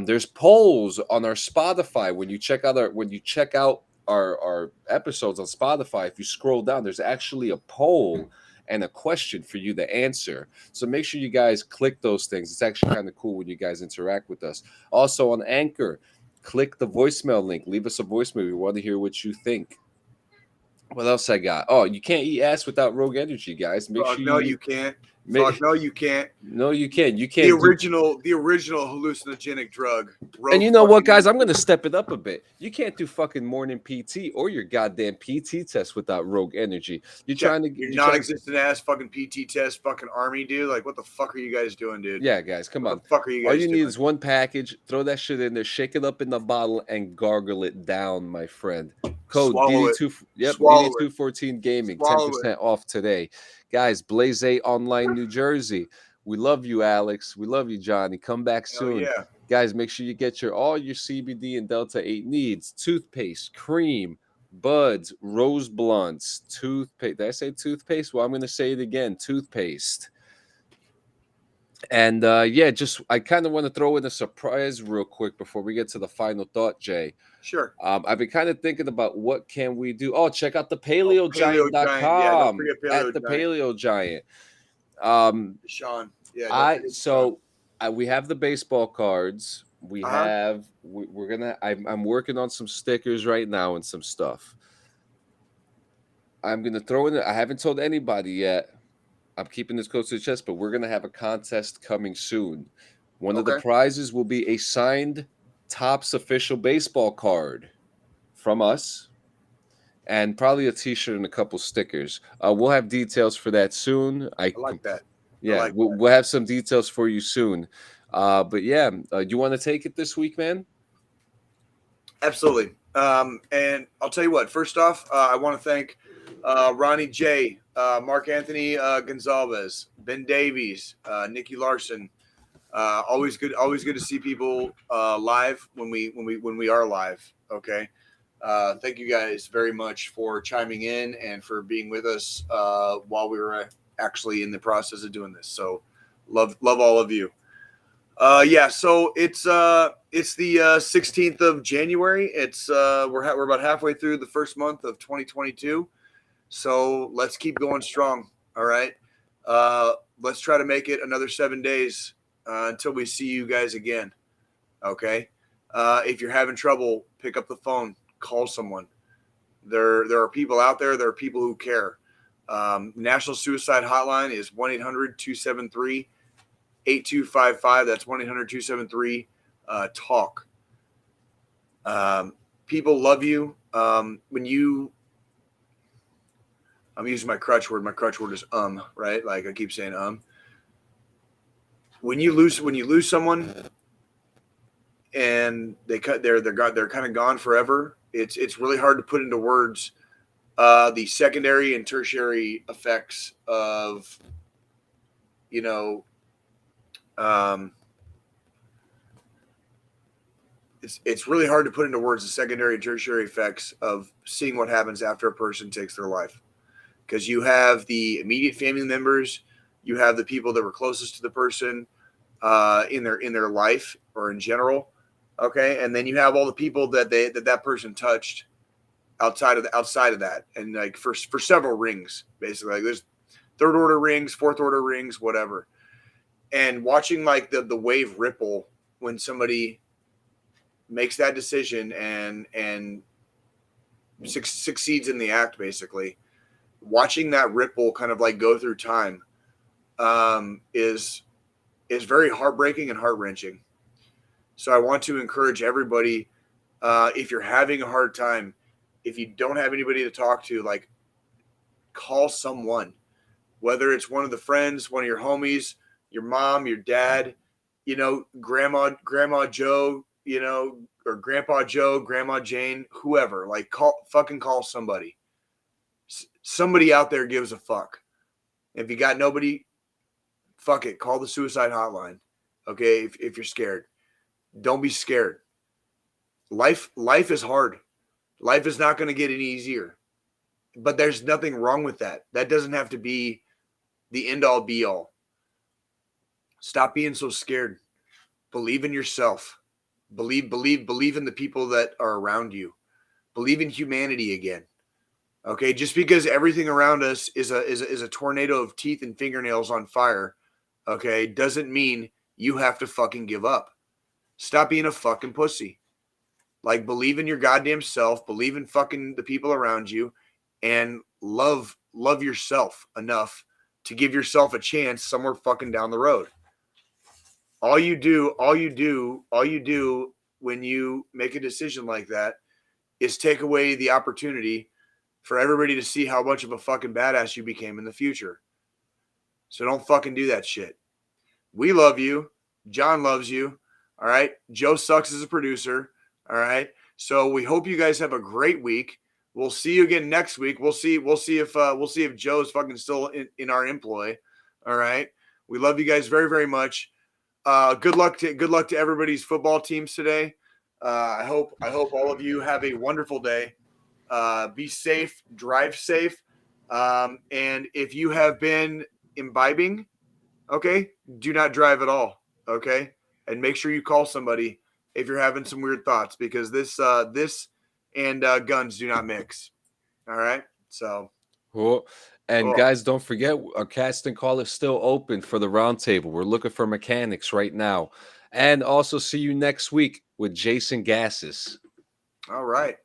There's polls on our Spotify. When you check out our episodes on Spotify, if you scroll down, there's actually a poll and a question for you to answer. So make sure you guys click those things. It's actually kind of cool when you guys interact with us. Also on Anchor, click the voicemail link. Leave us a voicemail. We want to hear what you think. What else I got? Oh, you can't eat ass without Rogue Energy, guys. Make sure no, you can't. Make, no, you can't. No, you can't. You can't. The original hallucinogenic drug. And you know what, guys? I'm going to step it up a bit. You can't do fucking morning PT or your goddamn PT test without Rogue Energy. You're non-existent ass fucking PT test, fucking army, dude. Like, what the fuck are you guys doing, dude? Yeah, guys, come on. What the fuck are you guys All you doing? need is one package. Throw that shit in there, shake it up in the bottle, and gargle it down, my friend. Code DD214 Gaming, 10% off today. Guys, Blaze Online, New Jersey. We love you, Alex. We love you, Johnny. Come back soon. Yeah. Guys, make sure you get all your CBD and Delta 8 needs. Toothpaste, cream, buds, rose blunts, toothpaste. Did I say toothpaste? Well, I'm going to say it again. Toothpaste. And I kind of want to throw in a surprise real quick before we get to the final thought, Jay. Sure. I've been kind of thinking about what can we do. Oh, check out the PaleoGiant.com. Yeah, don't forget at the Paleo Giant. Sean. Yeah. We have the baseball cards. I'm working on some stickers right now and some stuff. I'm gonna throw in. I haven't told anybody yet. I'm keeping this close to the chest, but we're gonna have a contest coming soon. One of the prizes will be a signed Topps official baseball card from us, and probably a T-shirt and a couple stickers. We'll have details for that soon. I like that. Yeah, we'll have some details for you soon. But yeah, you want to take it this week, man? Absolutely. And I'll tell you what. First off, I want to thank Ronnie J, Mark Anthony Gonzalez, Ben Davies, Nikki Larson. Always good to see people live when we are live. Okay. Thank you guys very much for chiming in and for being with us while we were actually in the process of doing this. So love all of you. So it's the 16th of January. It's we're about halfway through the first month of 2022. So let's keep going strong. All right. Let's try to make it another 7 days until we see you guys again. Okay. If you're having trouble, pick up the phone, call someone. There are people out there. There are people who care. National Suicide Hotline is 1-800-273-8255. That's 1-800-273-TALK. People love you. I'm using my crutch word. My crutch word is right? Like I keep saying When you lose someone and they're kind of gone forever, it's really hard to put into words the secondary and tertiary effects of it's really hard to put into words the secondary and tertiary effects of seeing what happens after a person takes their life. Because you have the immediate family members, you have the people that were closest to the person in their life or in general, okay, and then you have all the people that person touched outside of that, and like for several rings, basically. Like there's third order rings, fourth order rings, whatever. And watching like the wave ripple when somebody makes that decision and succeeds in the act, basically. Watching that ripple kind of like go through time is very heartbreaking and heart-wrenching. So I want to encourage everybody, if you're having a hard time, if you don't have anybody to talk to, like call someone, whether it's one of the friends, one of your homies, your mom, your dad, grandma Joe, or Grandpa Joe, Grandma Jane, whoever. Like call somebody. Somebody out there gives a fuck. If you got nobody, fuck it. Call the suicide hotline. Okay, if you're scared, don't be scared. Life is hard. Life is not going to get any easier. But there's nothing wrong with that. That doesn't have to be the end all be all. Stop being so scared. Believe in yourself. Believe in the people that are around you. Believe in humanity again. Okay, just because everything around us is a tornado of teeth and fingernails on fire, okay, doesn't mean you have to fucking give up. Stop being a fucking pussy. Like, believe in your goddamn self, believe in fucking the people around you, and love yourself enough to give yourself a chance somewhere fucking down the road. All you do when you make a decision like that is take away the opportunity for everybody to see how much of a fucking badass you became in the future. So don't fucking do that shit. We love you. John loves you. All right. Joe sucks as a producer. All right. So we hope you guys have a great week. We'll see you again next week. We'll see if Joe's fucking still in our employ. All right. We love you guys very, very much. Good luck to everybody's football teams today. I hope all of you have a wonderful day. Be safe, drive safe. And if you have been imbibing, okay, do not drive at all. Okay. And make sure you call somebody if you're having some weird thoughts, because this and guns do not mix. All right. So. Cool. And guys, don't forget, our casting call is still open for the roundtable. We're looking for mechanics right now. And also see you next week with Jason Gassis. All right.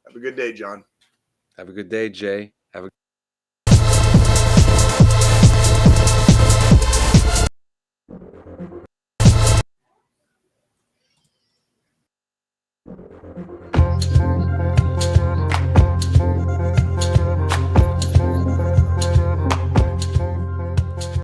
Have a good day, John. Have a good day, Jay. Have a